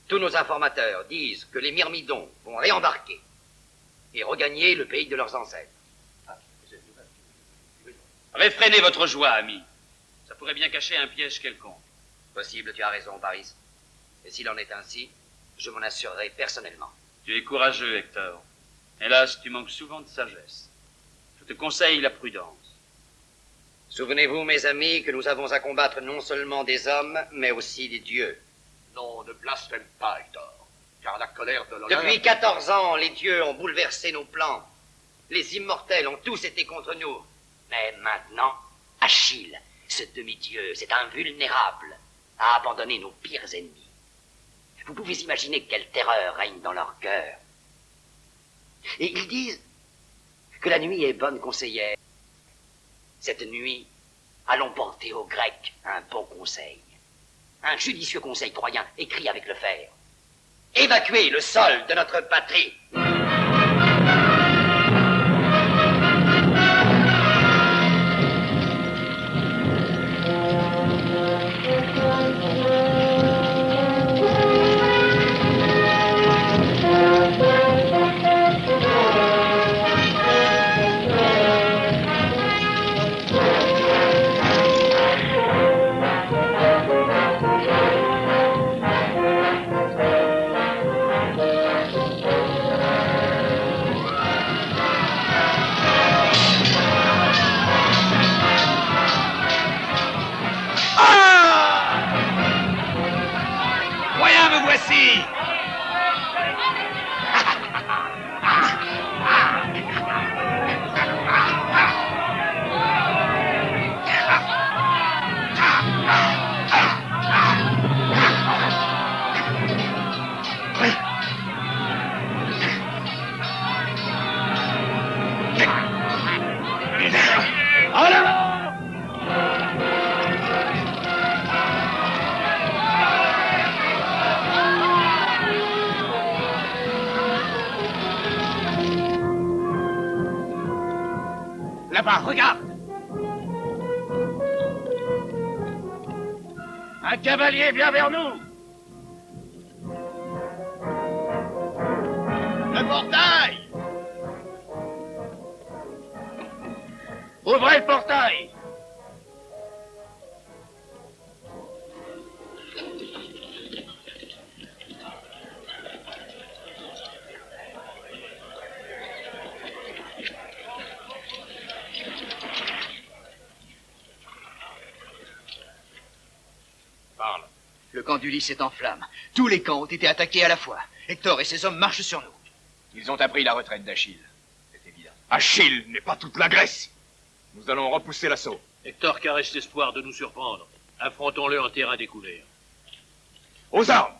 Tous nos informateurs disent que les Myrmidons vont réembarquer et regagner le pays de leurs ancêtres. Réfrénez votre joie, ami. Ça pourrait bien cacher un piège quelconque. Possible, tu as raison, Paris. Et s'il en est ainsi, je m'en assurerai personnellement. Tu es courageux, Hector. Hélas, tu manques souvent de sagesse. Je te conseille la prudence. Souvenez-vous, mes amis, que nous avons à combattre non seulement des hommes, mais aussi des dieux. Non, ne blasphème pas, Hector, car la colère de l'honneur... Depuis 14 ans, les dieux ont bouleversé nos plans. Les immortels ont tous été contre nous. Mais maintenant, Achille, ce demi-dieu, cet invulnérable, a abandonné nos pires ennemis. Vous pouvez imaginer quelle terreur règne dans leur cœur. Et ils disent que la nuit est bonne conseillère. Cette nuit, allons porter aux Grecs un bon conseil. Un judicieux conseil troyen écrit avec le fer. Évacuer le sol de notre patrie. Là-bas, regarde. Un cavalier vient vers nous. Le portail. Ouvrez le portail. Parle. Le camp d'Ulysse est en flammes. Tous les camps ont été attaqués à la fois. Hector et ses hommes marchent sur nous. Ils ont appris la retraite d'Achille. C'est évident. Achille n'est pas toute la Grèce. Nous allons repousser l'assaut. Hector caresse l'espoir de nous surprendre. Affrontons-le en terrain découvert. Aux armes!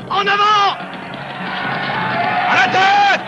En avant! À la tête!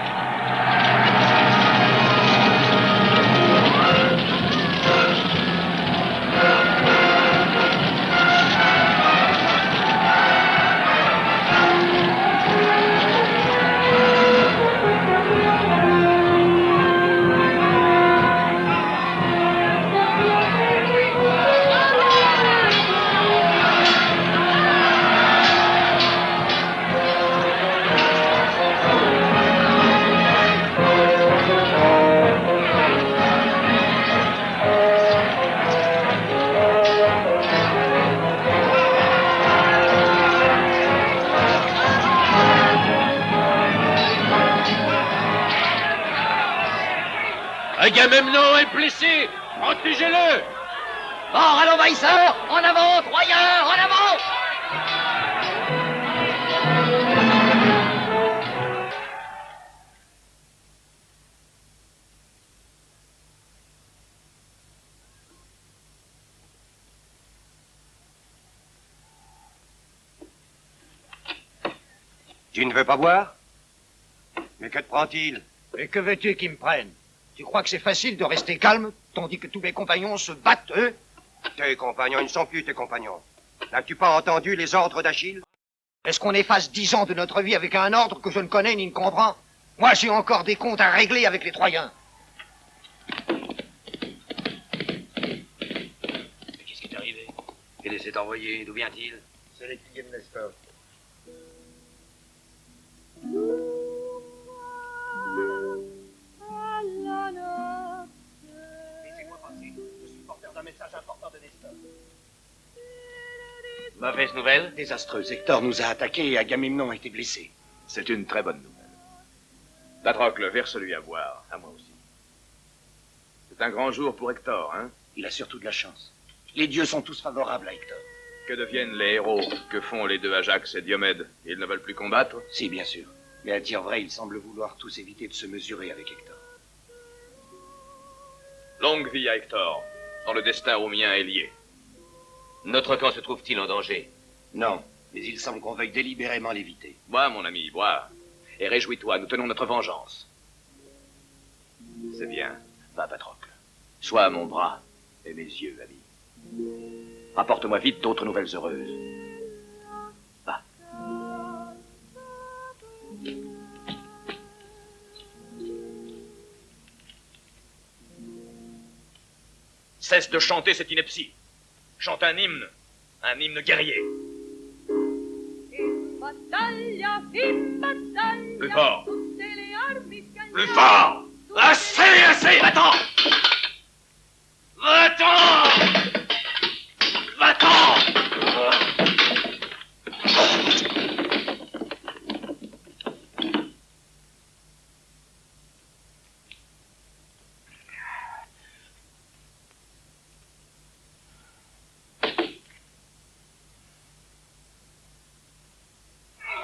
Agamemnon est blessé. Protégez-le. Mort à l'envahisseur. En avant, Troyens, en avant! Tu ne veux pas boire? Mais que te prend-il? Et que veux-tu qu'ils me prennent? Tu crois que c'est facile de rester calme, tandis que tous mes compagnons se battent, eux? Tes compagnons, ils ne sont plus tes compagnons. N'as-tu pas entendu les ordres d'Achille? Est-ce qu'on efface 10 ans de notre vie avec un ordre que je ne connais ni ne comprends? Moi, j'ai encore des comptes à régler avec les Troyens. Qu'est-ce qui est arrivé? Il s'est envoyé. D'où vient-il? C'est l'écuyer de Nestor. Laissez-moi passer. Je suis porteur d'un message important de Nestor. Mauvaise nouvelle? Désastreuse. Hector nous a attaqués et Agamemnon a été blessé. C'est une très bonne nouvelle. Patrocle, verse-lui à boire. À moi aussi. C'est un grand jour pour Hector, hein? Il a surtout de la chance. Les dieux sont tous favorables à Hector. Que deviennent les héros? Que font les deux Ajax et Diomède? Ils ne veulent plus combattre? Si, bien sûr. Mais à dire vrai, ils semblent vouloir tous éviter de se mesurer avec Hector. Longue vie à Hector, dont le destin au mien est lié. Notre camp se trouve-t-il en danger? Non, mais il semble qu'on veuille délibérément l'éviter. Bois, mon ami, bois. Et réjouis-toi, nous tenons notre vengeance. C'est bien. Va, Patrocle. Sois mon bras et mes yeux, ami. Rapporte-moi vite d'autres nouvelles heureuses. Va. Cesse de chanter cette ineptie. Chante un hymne guerrier. Plus fort. Plus fort. Assez, assez, va-t'en. Va-t'en. Va-t'en.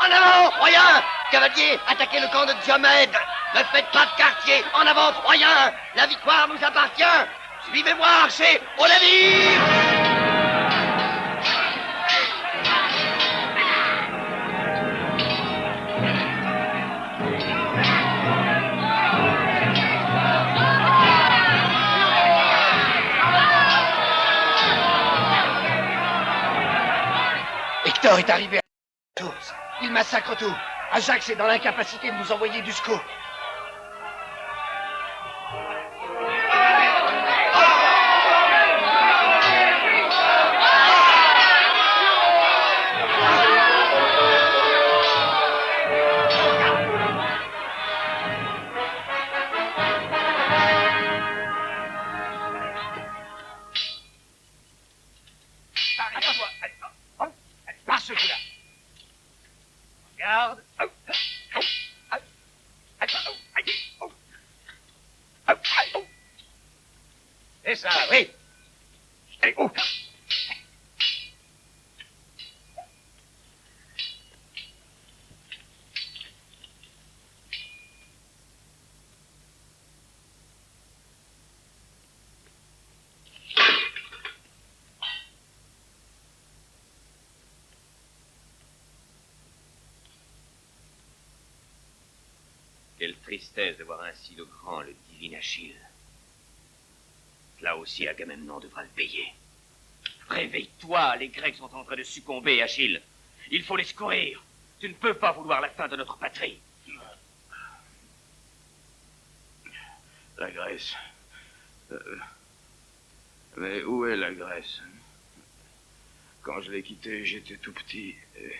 En avant, Troyens! Cavaliers, attaquez le camp de Diomède! Ne faites pas de quartier! En avant, Troyens! La victoire nous appartient! Suivez-moi, archers! Au navire! Hector est arrivé à Tours. Il massacre tout. Ajax est dans l'incapacité de nous envoyer du secours. Pas ce coup-là. Regarde. C'est ça, oui. Quelle tristesse de voir ainsi le grand, le divin Achille. Là aussi, Agamemnon devra le payer. Réveille-toi, les Grecs sont en train de succomber, Achille. Il faut les secourir. Tu ne peux pas vouloir la fin de notre patrie. La Grèce. Mais où est la Grèce? Quand je l'ai quittée, j'étais tout petit. Et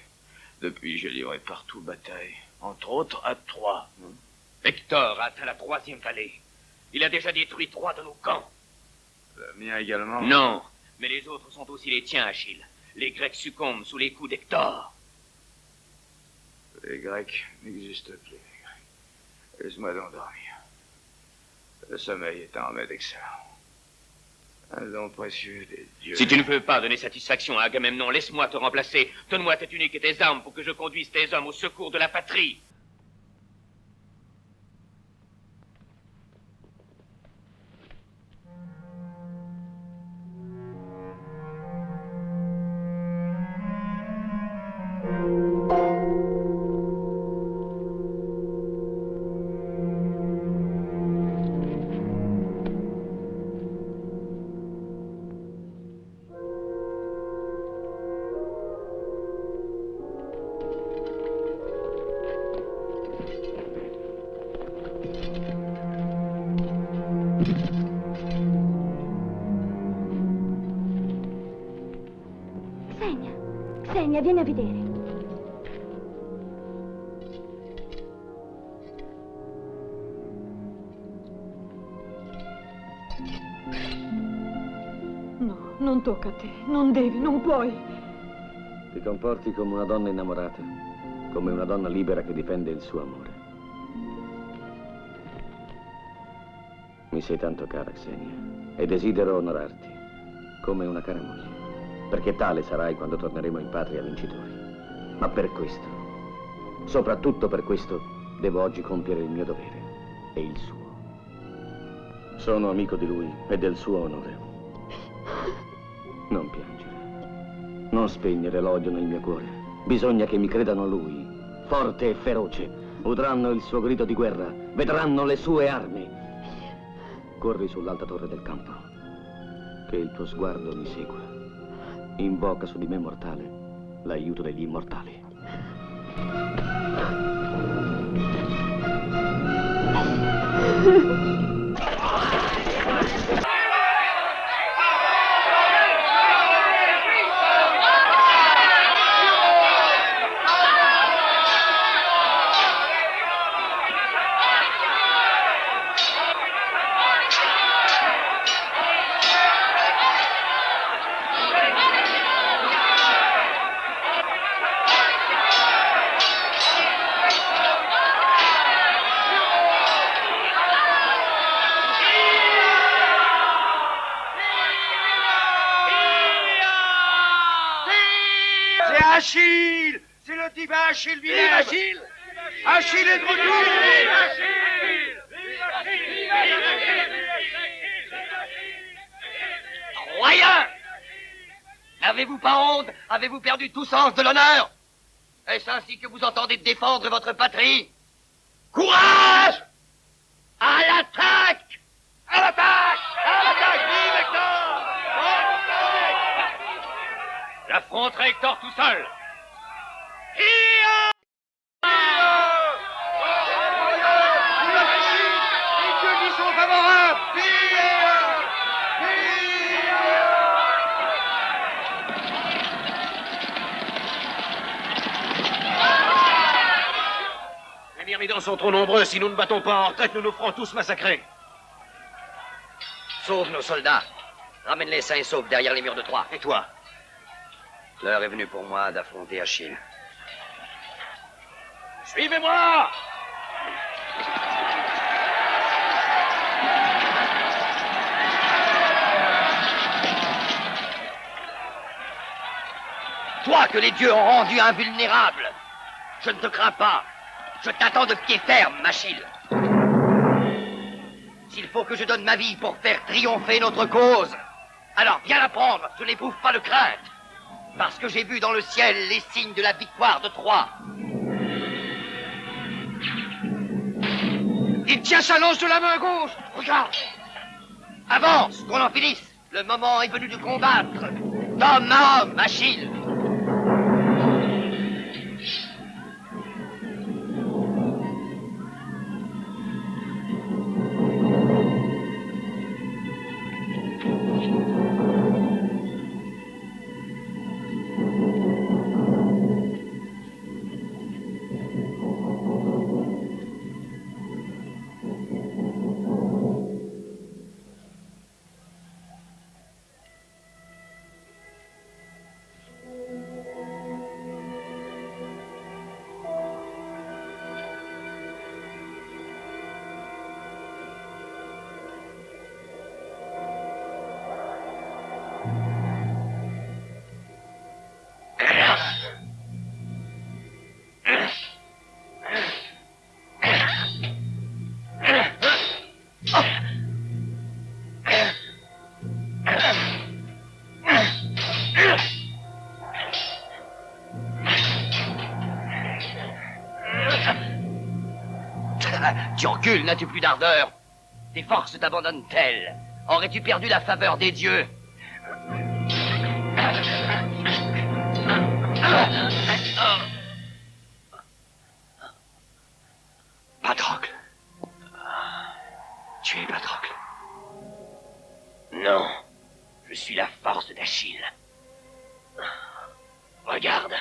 depuis, j'ai livré partout bataille. Entre autres, à Troie. Hector a atteint la 3e vallée. Il a déjà détruit 3 de nos camps. Le mien également? Non, mais les autres sont aussi les tiens, Achille. Les Grecs succombent sous les coups d'Hector. Les Grecs n'existent plus. Laisse-moi donc dormir. Le sommeil est un remède excellent. Un don précieux des dieux. Si tu ne veux pas donner satisfaction à Agamemnon, laisse-moi te remplacer. Donne-moi tes tuniques et tes armes pour que je conduise tes hommes au secours de la patrie. Xenia, vieni a vedere. No, non tocca a te. Non devi, non puoi. Ti comporti come una donna innamorata, come una donna libera che difende il suo amore. Mi sei tanto cara, Xenia, e desidero onorarti come una cara moglie. Perché tale sarai quando torneremo in patria vincitori. Ma per questo, soprattutto per questo, devo oggi compiere il mio dovere e il suo. Sono amico di lui e del suo onore. Non piangere. Non spegnere l'odio nel mio cuore. Bisogna che mi credano lui, forte e feroce. Udranno il suo grido di guerra, vedranno le sue armi. Corri sull'alta torre del campo. Che il tuo sguardo mi segua. Invoca su di me, mortale, l'aiuto degli immortali. Achille! C'est le divin Achille lui-même! Vive Achille! Achille est de retour! Vive Achille! Troyens! N'avez-vous pas honte? Avez-vous perdu tout sens de l'honneur? Est-ce ainsi que vous entendez défendre votre patrie? Courage! À l'attaque! À l'attaque! À l'attaque! Vive Hector! J'affronterai Hector tout seul. Les myrmidons sont trop nombreux. Si nous ne battons pas en retraite, nous nous ferons tous massacrer. Sauve nos soldats. Ramène-les sains et saufs derrière les murs de Troie. Et toi? L'heure est venue pour moi d'affronter Achille. Suivez-moi! Toi que les dieux ont rendu invulnérable, je ne te crains pas. Je t'attends de pied ferme, Achille. S'il faut que je donne ma vie pour faire triompher notre cause, alors viens la prendre, je n'éprouve pas de crainte. Parce que j'ai vu dans le ciel les signes de la victoire de Troie. Il tient sa lance de la main gauche. Regarde. Avance, qu'on en finisse. Le moment est venu de combattre. D'homme à homme, Achille. Tu recules, n'as-tu plus d'ardeur? Tes forces t'abandonnent-elles? Aurais-tu perdu la faveur des dieux? Patrocle. Tu es Patrocle. Non, je suis la force d'Achille. Regarde,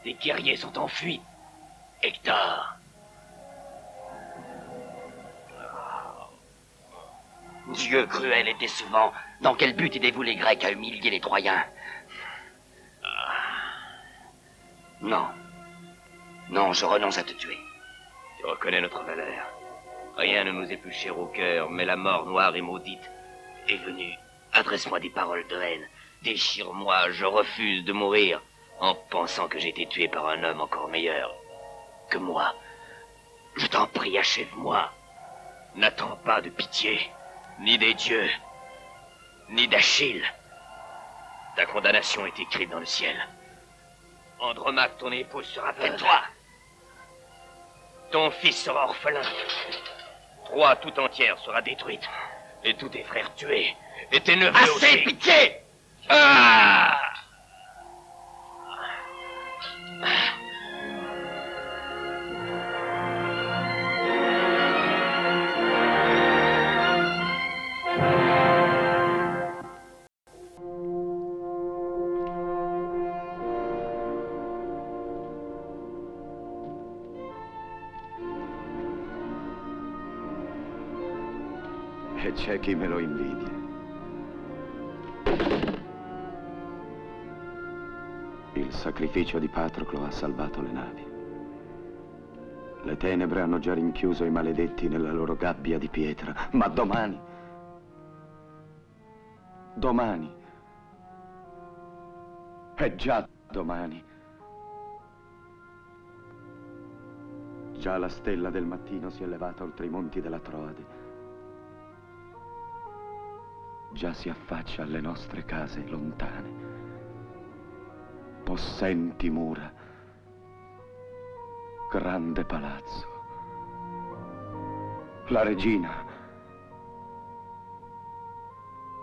des guerriers sont en fuite. Hector. Dieu cruel et décevant, dans quel but aidez-vous les Grecs à humilier les Troyens? Non. Non, je renonce à te tuer. Tu reconnais notre valeur. Rien ne nous est plus cher au cœur, mais la mort noire et maudite est venue. Adresse-moi des paroles de haine. Déchire-moi, je refuse de mourir en pensant que j'ai été tué par un homme encore meilleur que moi. Je t'en prie, achève-moi. N'attends pas de pitié, ni des dieux, ni d'Achille. Ta condamnation est écrite dans le ciel. Andromaque, ton épouse, sera près de toi. Ton fils sera orphelin. Troie tout entière sera détruite. Et tous tes frères tués. Et tes neveux aussi. Assez, pitié! Ah! E c'è chi me lo invidia. Il sacrificio di Patroclo ha salvato le navi. Le tenebre hanno già rinchiuso i maledetti nella loro gabbia di pietra, ma domani... Domani... È già domani. Già la stella del mattino si è levata oltre i monti della Troade. Già si affaccia alle nostre case lontane. Possenti mura, grande palazzo, la regina,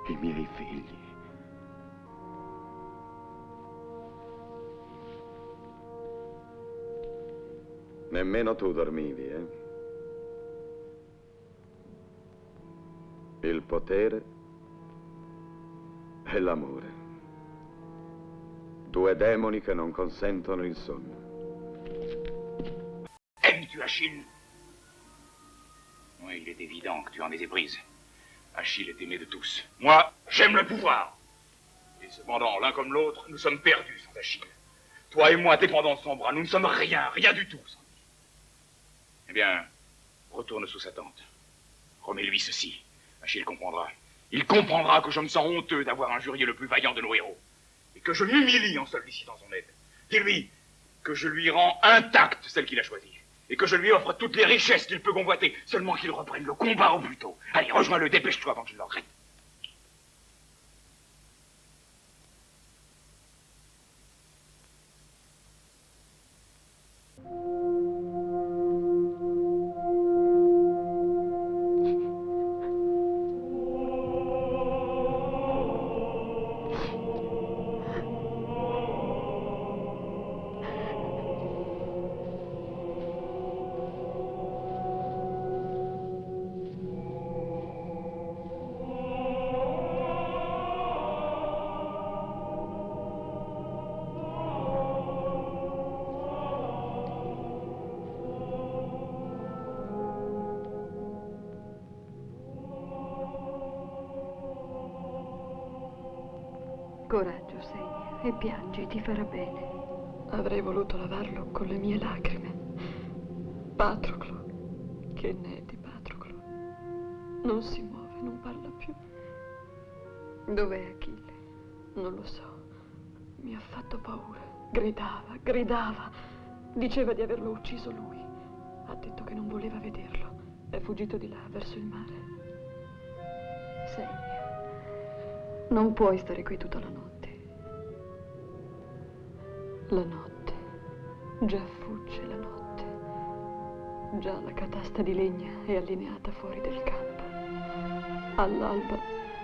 i miei figli. Nemmeno tu dormivi, eh? Il potere e l'amore. Due demoni che non consentono il sonno. Aimes-tu Achille? Oui, il est évident que tu en es éprise. Achille est aimé de tous. Moi, j'aime le pouvoir. Et cependant, l'un comme l'autre, nous sommes perdus sans Achille. Toi et moi, dépendants de son bras, nous ne sommes rien, rien du tout sans lui. Eh bien, retourne sous sa tente. Remets-lui ceci. Achille comprendra. Il comprendra que je me sens honteux d'avoir injurié le plus vaillant de nos héros. Et que je m'humilie en sollicitant son aide. Dis-lui que je lui rends intacte celle qu'il a choisie. Et que je lui offre toutes les richesses qu'il peut convoiter, seulement qu'il reprenne le combat au plus tôt. Allez, rejoins-le, dépêche-toi avant que je le regrette. Coraggio, Senia, e piangi, ti farà bene. Avrei voluto lavarlo con le mie lacrime. Patroclo, che ne è di Patroclo? Non si muove, non parla più. Dov'è Achille? Non lo so. Mi ha fatto paura. Gridava, gridava. Diceva di averlo ucciso lui. Ha detto che non voleva vederlo. È fuggito di là, verso il mare. Senia. Non puoi stare qui tutta la notte. La notte. Già fugge la notte. Già la catasta di legna è allineata fuori del campo. All'alba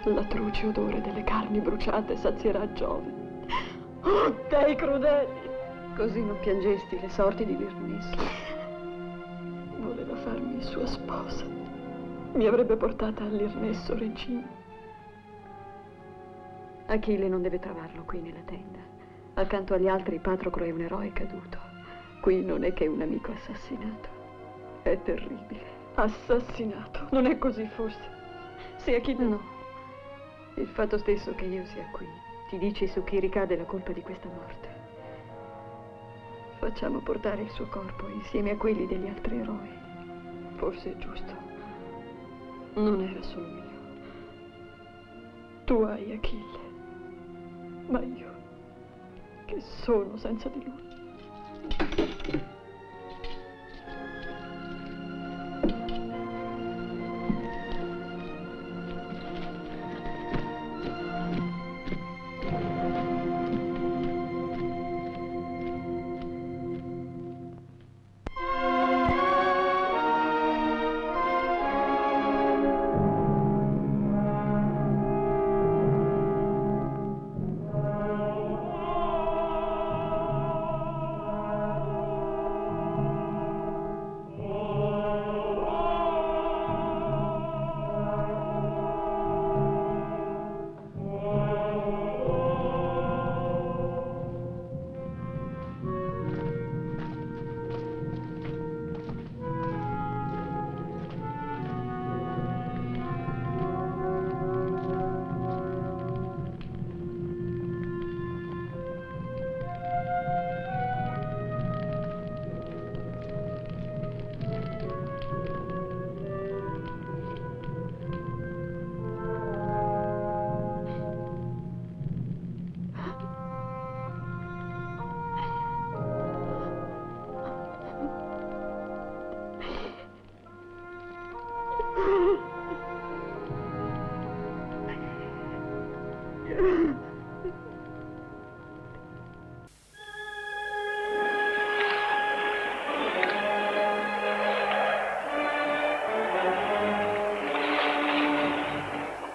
l'atroce odore delle carni bruciate sazierà Giove. Oh, dei crudeli! Così non piangesti le sorti di Lirnesso. Voleva farmi sua sposa. Mi avrebbe portata a Lirnesso regina. Achille non deve trovarlo qui nella tenda. Accanto agli altri Patroclo è un eroe caduto. Qui non è che un amico assassinato. È terribile. Assassinato. Non è così forse? Se Achille... No. Il fatto stesso che io sia qui ti dice su chi ricade la colpa di questa morte. Facciamo portare il suo corpo insieme a quelli degli altri eroi. Forse è giusto. Non era solo mio. Tu hai Achille. Ma io, che sono senza di lui?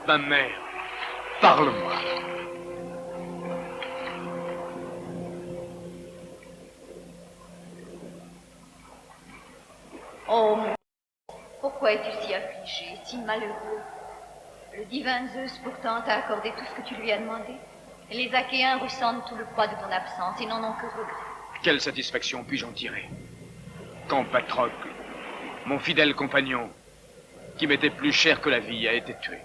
Ma mère, parle-moi. Oh, mon... pourquoi es-tu si affligé, si malheureux? Le divin Zeus pourtant t'a accordé tout ce que tu lui as demandé. Les Achéens ressentent tout le poids de ton absence et n'en ont que regret. Quelle satisfaction puis-je en tirer? Quand Patrocle, mon fidèle compagnon, qui m'était plus cher que la vie, a été tué.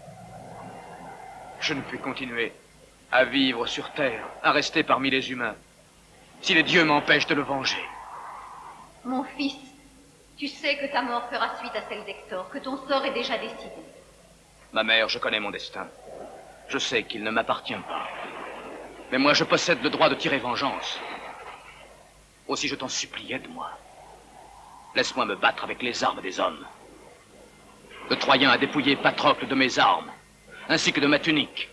Je ne puis continuer à vivre sur Terre, à rester parmi les humains, si les dieux m'empêchent de le venger. Mon fils, tu sais que ta mort fera suite à celle d'Hector, que ton sort est déjà décidé. Ma mère, je connais mon destin. Je sais qu'il ne m'appartient pas. Mais moi, je possède le droit de tirer vengeance. Aussi, je t'en supplie, aide-moi. Laisse-moi me battre avec les armes des hommes. Le Troyen a dépouillé Patrocle de mes armes, ainsi que de ma tunique.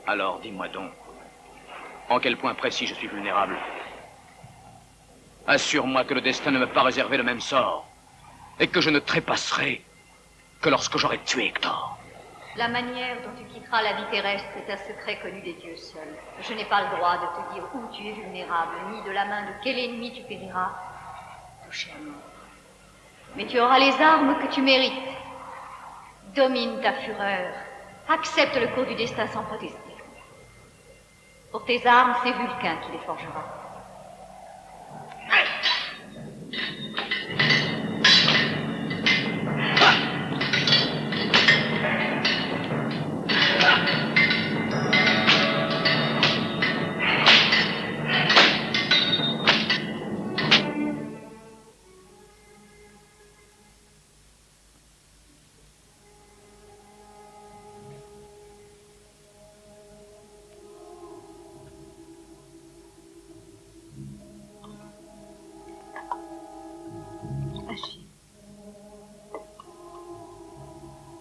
Alors, dis-moi donc, en quel point précis je suis vulnérable? Assure-moi que le destin ne m'a pas réservé le même sort, et que je ne trépasserai que lorsque j'aurai tué Hector. La manière dont tu quitteras la vie terrestre est un secret connu des dieux seuls. Je n'ai pas le droit de te dire où tu es vulnérable, ni de la main de quel ennemi tu périras, touché à mort. Mais tu auras les armes que tu mérites. Domine ta fureur. Accepte le cours du destin sans protester. Pour tes armes, c'est Vulcain qui les forgera.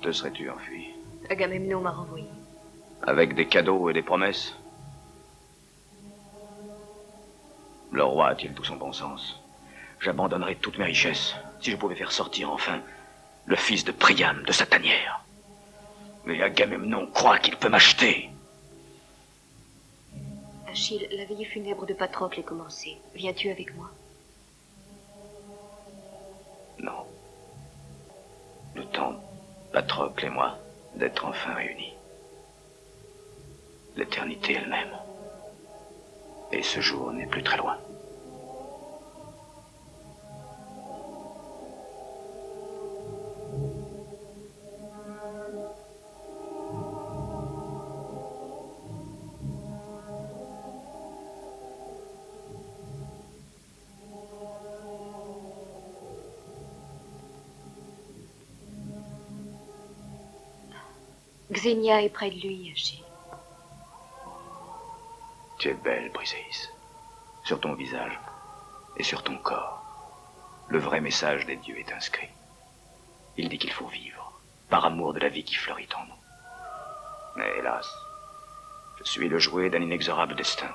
Te serais-tu enfui? Agamemnon m'a renvoyé. Avec des cadeaux et des promesses? Le roi a-t-il tout son bon sens? J'abandonnerais toutes mes richesses si je pouvais faire sortir enfin le fils de Priam de sa tanière. Mais Agamemnon croit qu'il peut m'acheter. Achille, la veillée funèbre de Patrocle est commencée. Viens-tu avec moi? Non. Le temps, Patrocle et moi, d'être enfin réunis. L'éternité elle-même. Et ce jour n'est plus très loin. Xénia est près de lui, Achille. Tu es belle, Briséis. Sur ton visage et sur ton corps, le vrai message des dieux est inscrit. Il dit qu'il faut vivre, par amour de la vie qui fleurit en nous. Mais hélas, je suis le jouet d'un inexorable destin.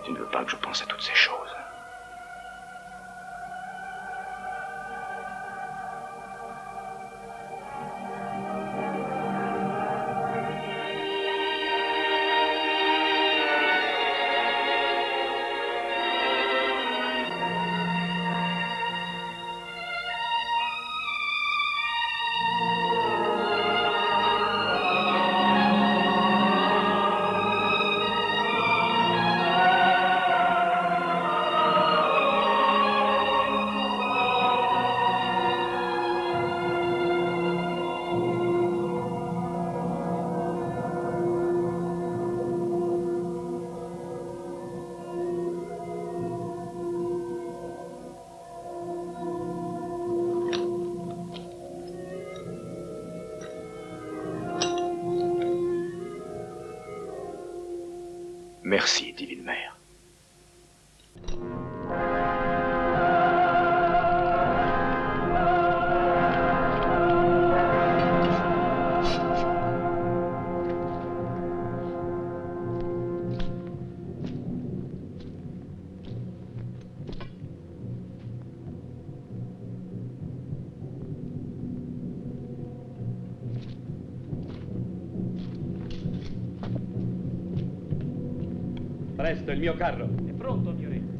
Tu ne veux pas que je pense à toutes ces choses. Merci, divine mère. Presto, il mio carro. È pronto, mio re.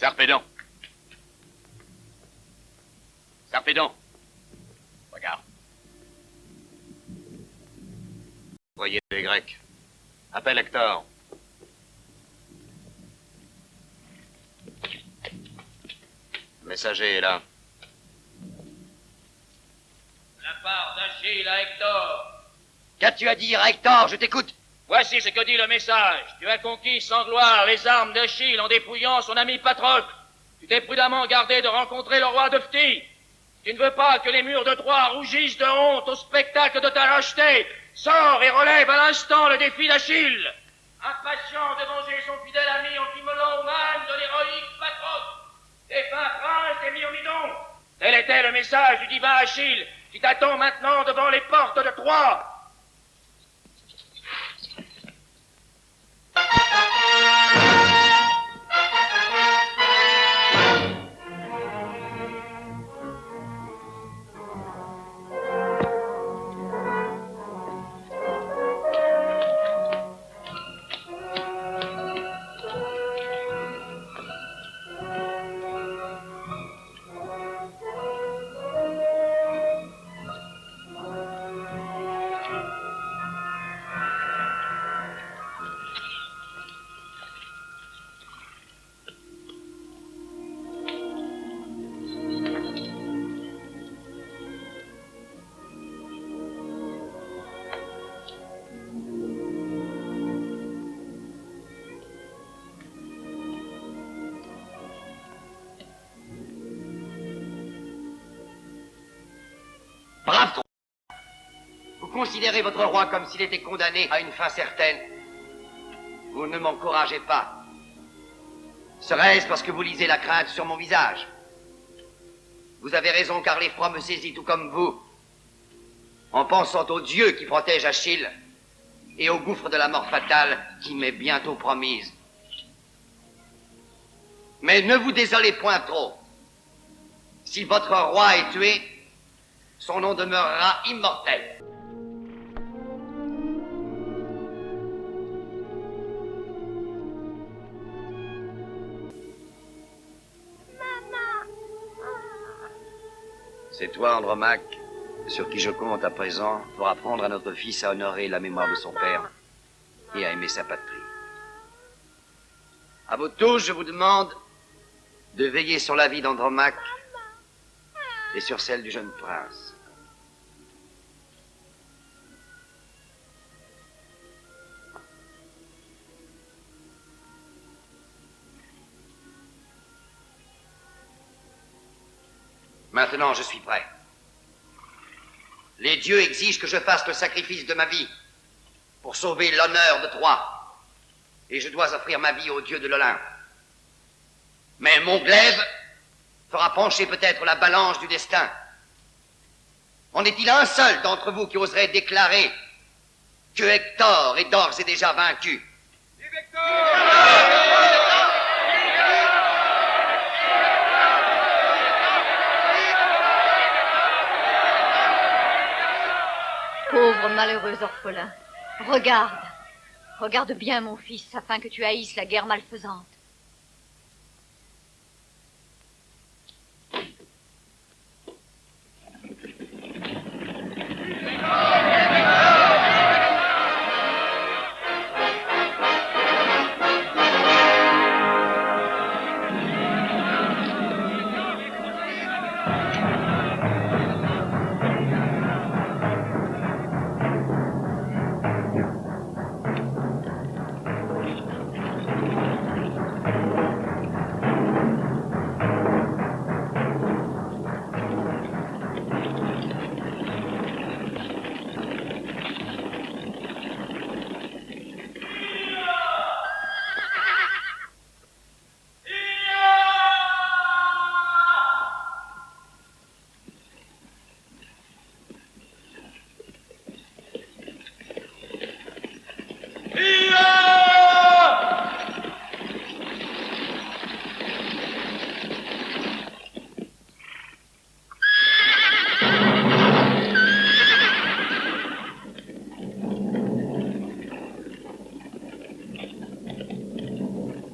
Sarpédon. Sarpédon. Regarde. Voyez les Grecs. Appelle Hector. Le messager est là. La part d'Achille à Hector. Qu'as-tu à dire à Hector? Je t'écoute. Voici ce que dit le message. Tu as conquis sans gloire les armes d'Achille en dépouillant son ami Patrocle. Tu t'es prudemment gardé de rencontrer le roi de Phthie. Tu ne veux pas que les murs de Troie rougissent de honte au spectacle de ta lâcheté. Sors et relève à l'instant le défi d'Achille. Impatient de venger son fidèle ami en immolant aux mains de l'héroïque Patrocle. Défunt prince des Myrmidons. Tel était le message du divin Achille qui t'attend maintenant devant les portes de Troie. considérez votre roi comme s'il était condamné à une fin certaine. Vous ne m'encouragez pas. Serait-ce parce que vous lisez la crainte sur mon visage? Vous avez raison, car l'effroi me saisit tout comme vous, en pensant au Dieu qui protège Achille et au gouffre de la mort fatale qui m'est bientôt promise. Mais ne vous désolez point trop. Si votre roi est tué, son nom demeurera immortel. C'est toi, Andromaque, sur qui je compte à présent pour apprendre à notre fils à honorer la mémoire de son père et à aimer sa patrie. À vous tous, je vous demande de veiller sur la vie d'Andromaque et sur celle du jeune prince. Maintenant, je suis prêt. Les dieux exigent que je fasse le sacrifice de ma vie pour sauver l'honneur de Troie. Et je dois offrir ma vie au dieu de l'Olympe. Mais mon glaive fera pencher peut-être la balance du destin. En est-il un seul d'entre vous qui oserait déclarer que Hector est d'ores et déjà vaincu? Pauvre malheureux orphelin, regarde bien mon fils, afin que tu haïsses la guerre malfaisante.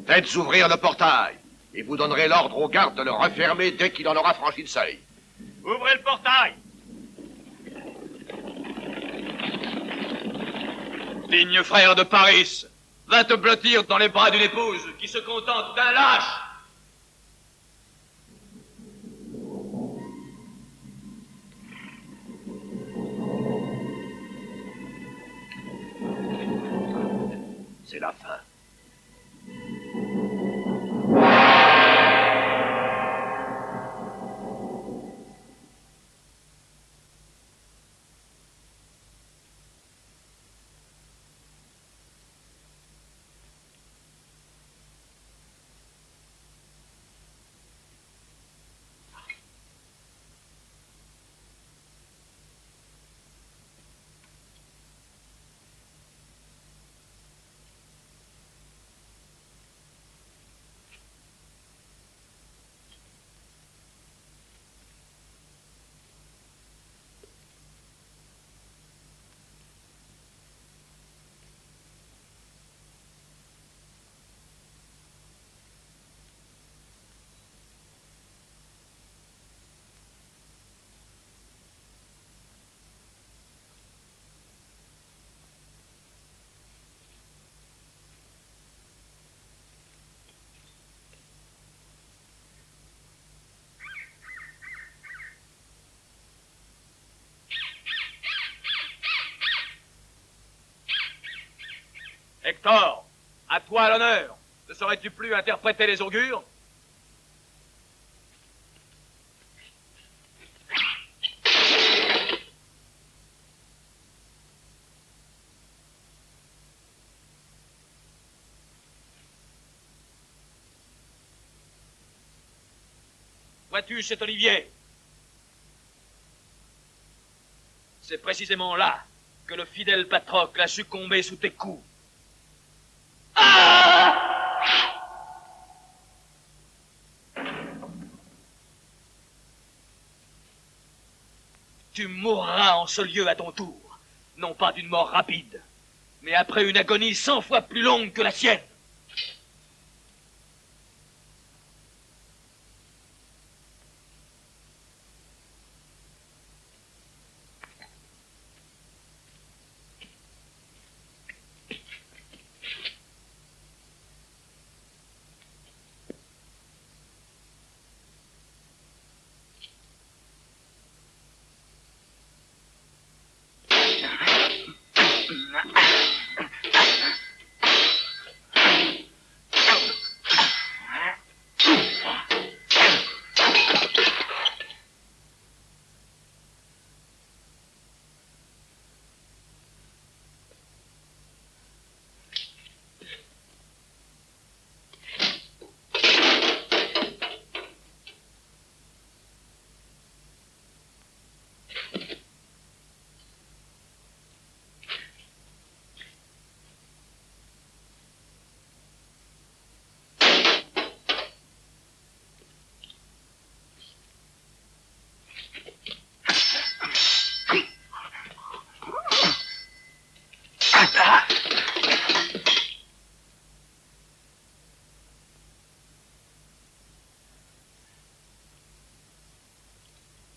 Faites ouvrir le portail, et vous donnerez l'ordre aux gardes de le refermer dès qu'il en aura franchi le seuil. Ouvrez le portail! Digne frère de Paris, va te blottir dans les bras d'une épouse qui se contente d'un lâche. C'est la fin. Hector, à toi l'honneur. Ne saurais-tu plus interpréter les augures? Vois-tu cet olivier? C'est précisément là que le fidèle Patrocle a succombé sous tes coups. Tu mourras en ce lieu à ton tour, non pas d'une mort rapide, mais après une agonie 100 fois plus longue que la sienne.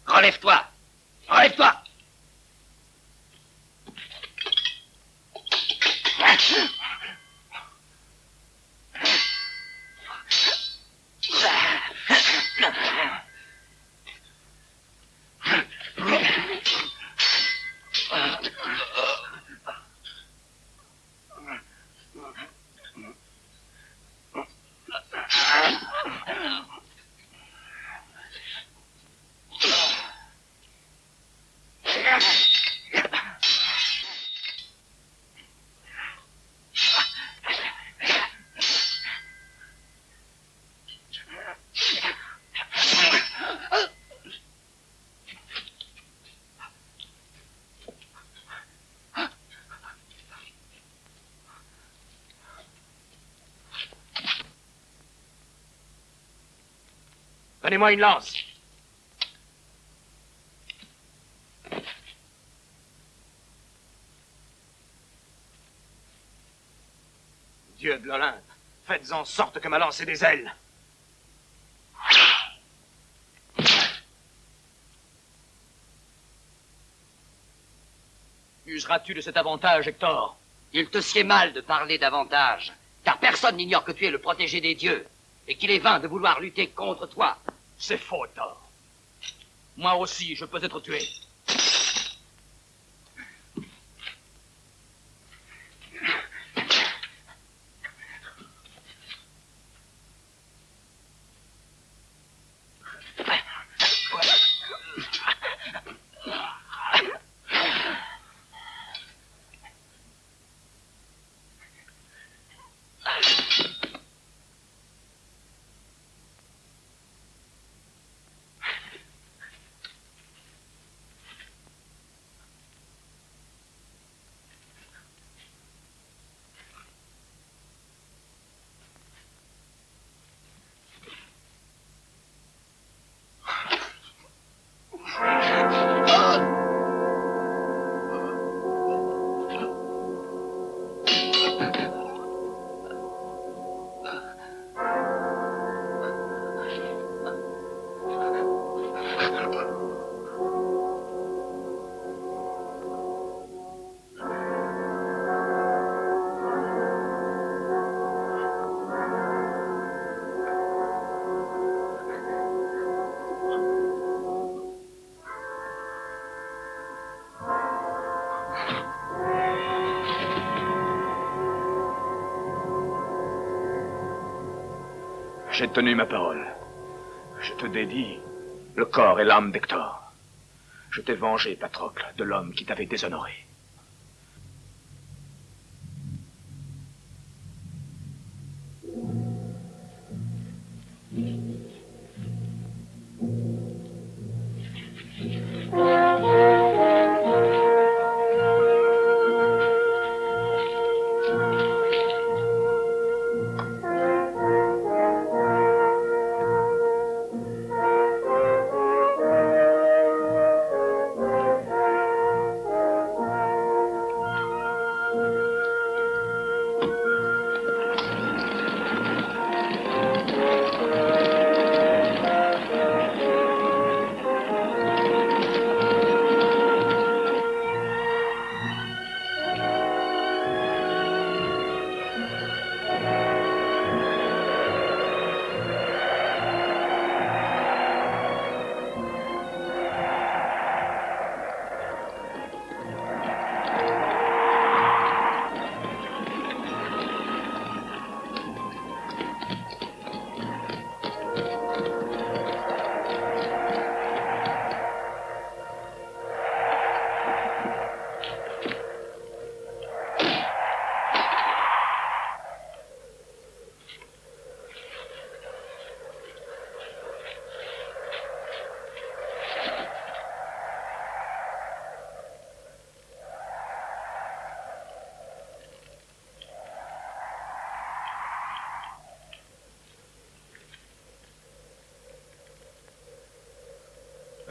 Relève-toi! Relève-toi! Donnez-moi une lance. Dieu de l'Olympe, faites en sorte que ma lance ait des ailes. Useras-tu de cet avantage, Hector? Il te sied mal de parler d'avantage, car personne n'ignore que tu es le protégé des dieux, et qu'il est vain de vouloir lutter contre toi. C'est faux, Hector. Moi aussi, je peux être tué. J'ai tenu ma parole. Je te dédie le corps et l'âme d'Hector. Je t'ai vengé, Patrocle, de l'homme qui t'avait déshonoré.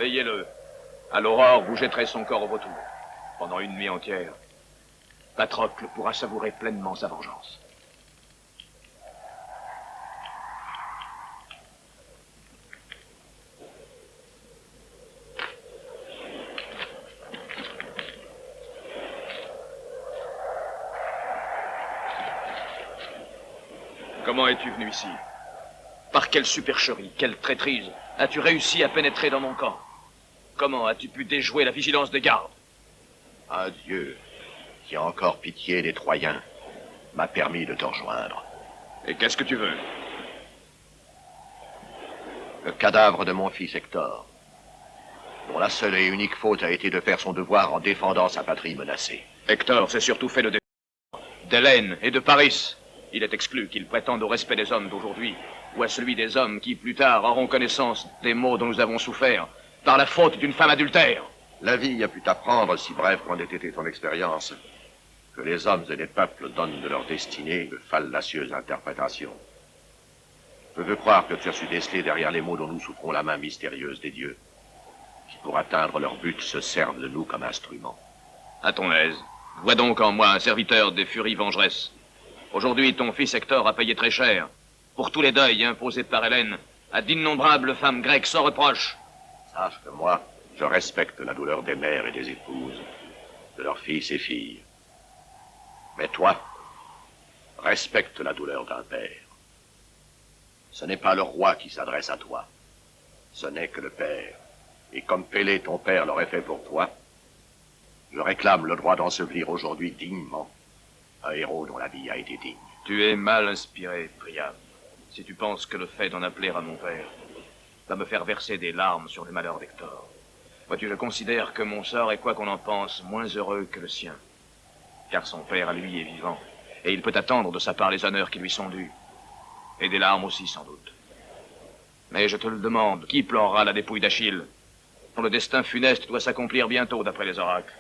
Veillez-le. À l'aurore, vous jetterez son corps au vautour. Pendant une nuit entière, Patrocle pourra savourer pleinement sa vengeance. Comment es-tu venu ici? Par quelle supercherie, quelle traîtrise as-tu réussi à pénétrer dans mon camp? Comment as-tu pu déjouer la vigilance des gardes? Un Dieu qui a encore pitié des Troyens m'a permis de te rejoindre. Et qu'est-ce que tu veux? Le cadavre de mon fils Hector, dont la seule et unique faute a été de faire son devoir en défendant sa patrie menacée. Hector s'est surtout fait le défendre d'Hélène et de Paris. Il est exclu qu'il prétende au respect des hommes d'aujourd'hui, ou à celui des hommes qui, plus tard, auront connaissance des maux dont nous avons souffert, par la faute d'une femme adultère. La vie a pu t'apprendre, si brève qu'en ait été ton expérience, que les hommes et les peuples donnent de leur destinée de fallacieuses interprétations. Je veux croire que tu as su déceler derrière les mots dont nous souffrons la main mystérieuse des dieux, qui, pour atteindre leur but, se servent de nous comme instruments. À ton aise. Vois donc en moi un serviteur des furies vengeresses. Aujourd'hui, ton fils Hector a payé très cher pour tous les deuils imposés par Hélène à d'innombrables femmes grecques sans reproche. Sache que moi, je respecte la douleur des mères et des épouses, de leurs fils et filles. Mais toi, respecte la douleur d'un père. Ce n'est pas le roi qui s'adresse à toi, ce n'est que le père. Et comme Pélée, ton père, l'aurait fait pour toi, je réclame le droit d'ensevelir aujourd'hui dignement un héros dont la vie a été digne. Tu es mal inspiré, Priam, si tu penses que le fait d'en appeler à mon père va me faire verser des larmes sur le malheur d'Hector. Vois-tu, je considère que mon sort est, quoi qu'on en pense, moins heureux que le sien. Car son père, à lui, est vivant, et il peut attendre de sa part les honneurs qui lui sont dus. Et des larmes aussi, sans doute. Mais je te le demande, qui pleurera la dépouille d'Achille, dont le destin funeste doit s'accomplir bientôt, d'après les oracles?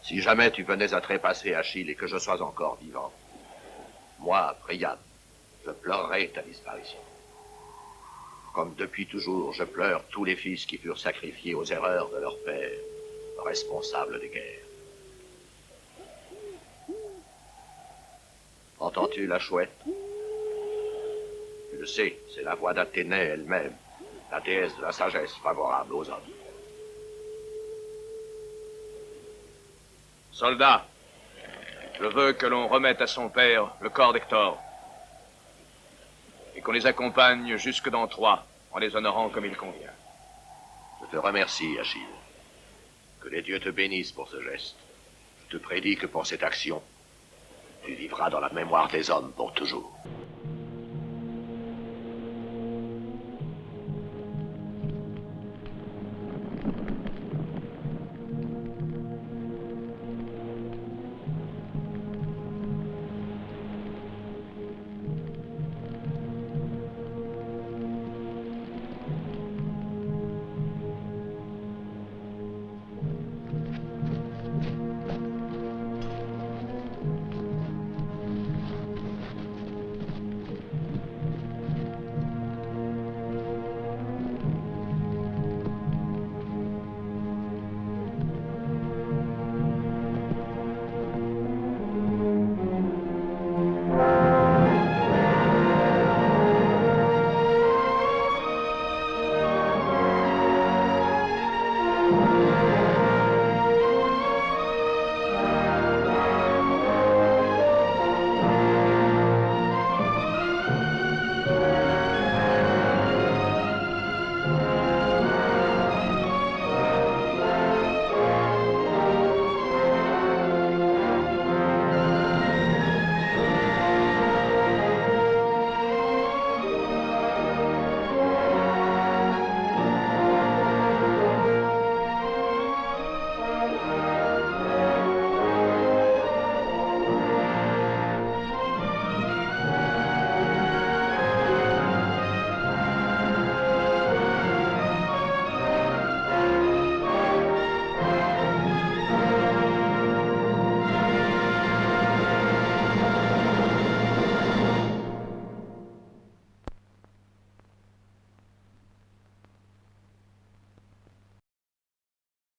Si jamais tu venais à trépasser Achille et que je sois encore vivant, moi, Priam, je pleurerai ta disparition. Comme depuis toujours, je pleure tous les fils qui furent sacrifiés aux erreurs de leur père, responsable des guerres. Entends-tu la chouette? Tu le sais, c'est la voix d'Athénée elle-même, la déesse de la sagesse favorable aux hommes. Soldats, je veux que l'on remette à son père le corps d'Hector et qu'on les accompagne jusque dans Troie en les honorant comme il convient. Je te remercie, Achille. Que les dieux te bénissent pour ce geste. Je te prédis que pour cette action, tu vivras dans la mémoire des hommes pour toujours.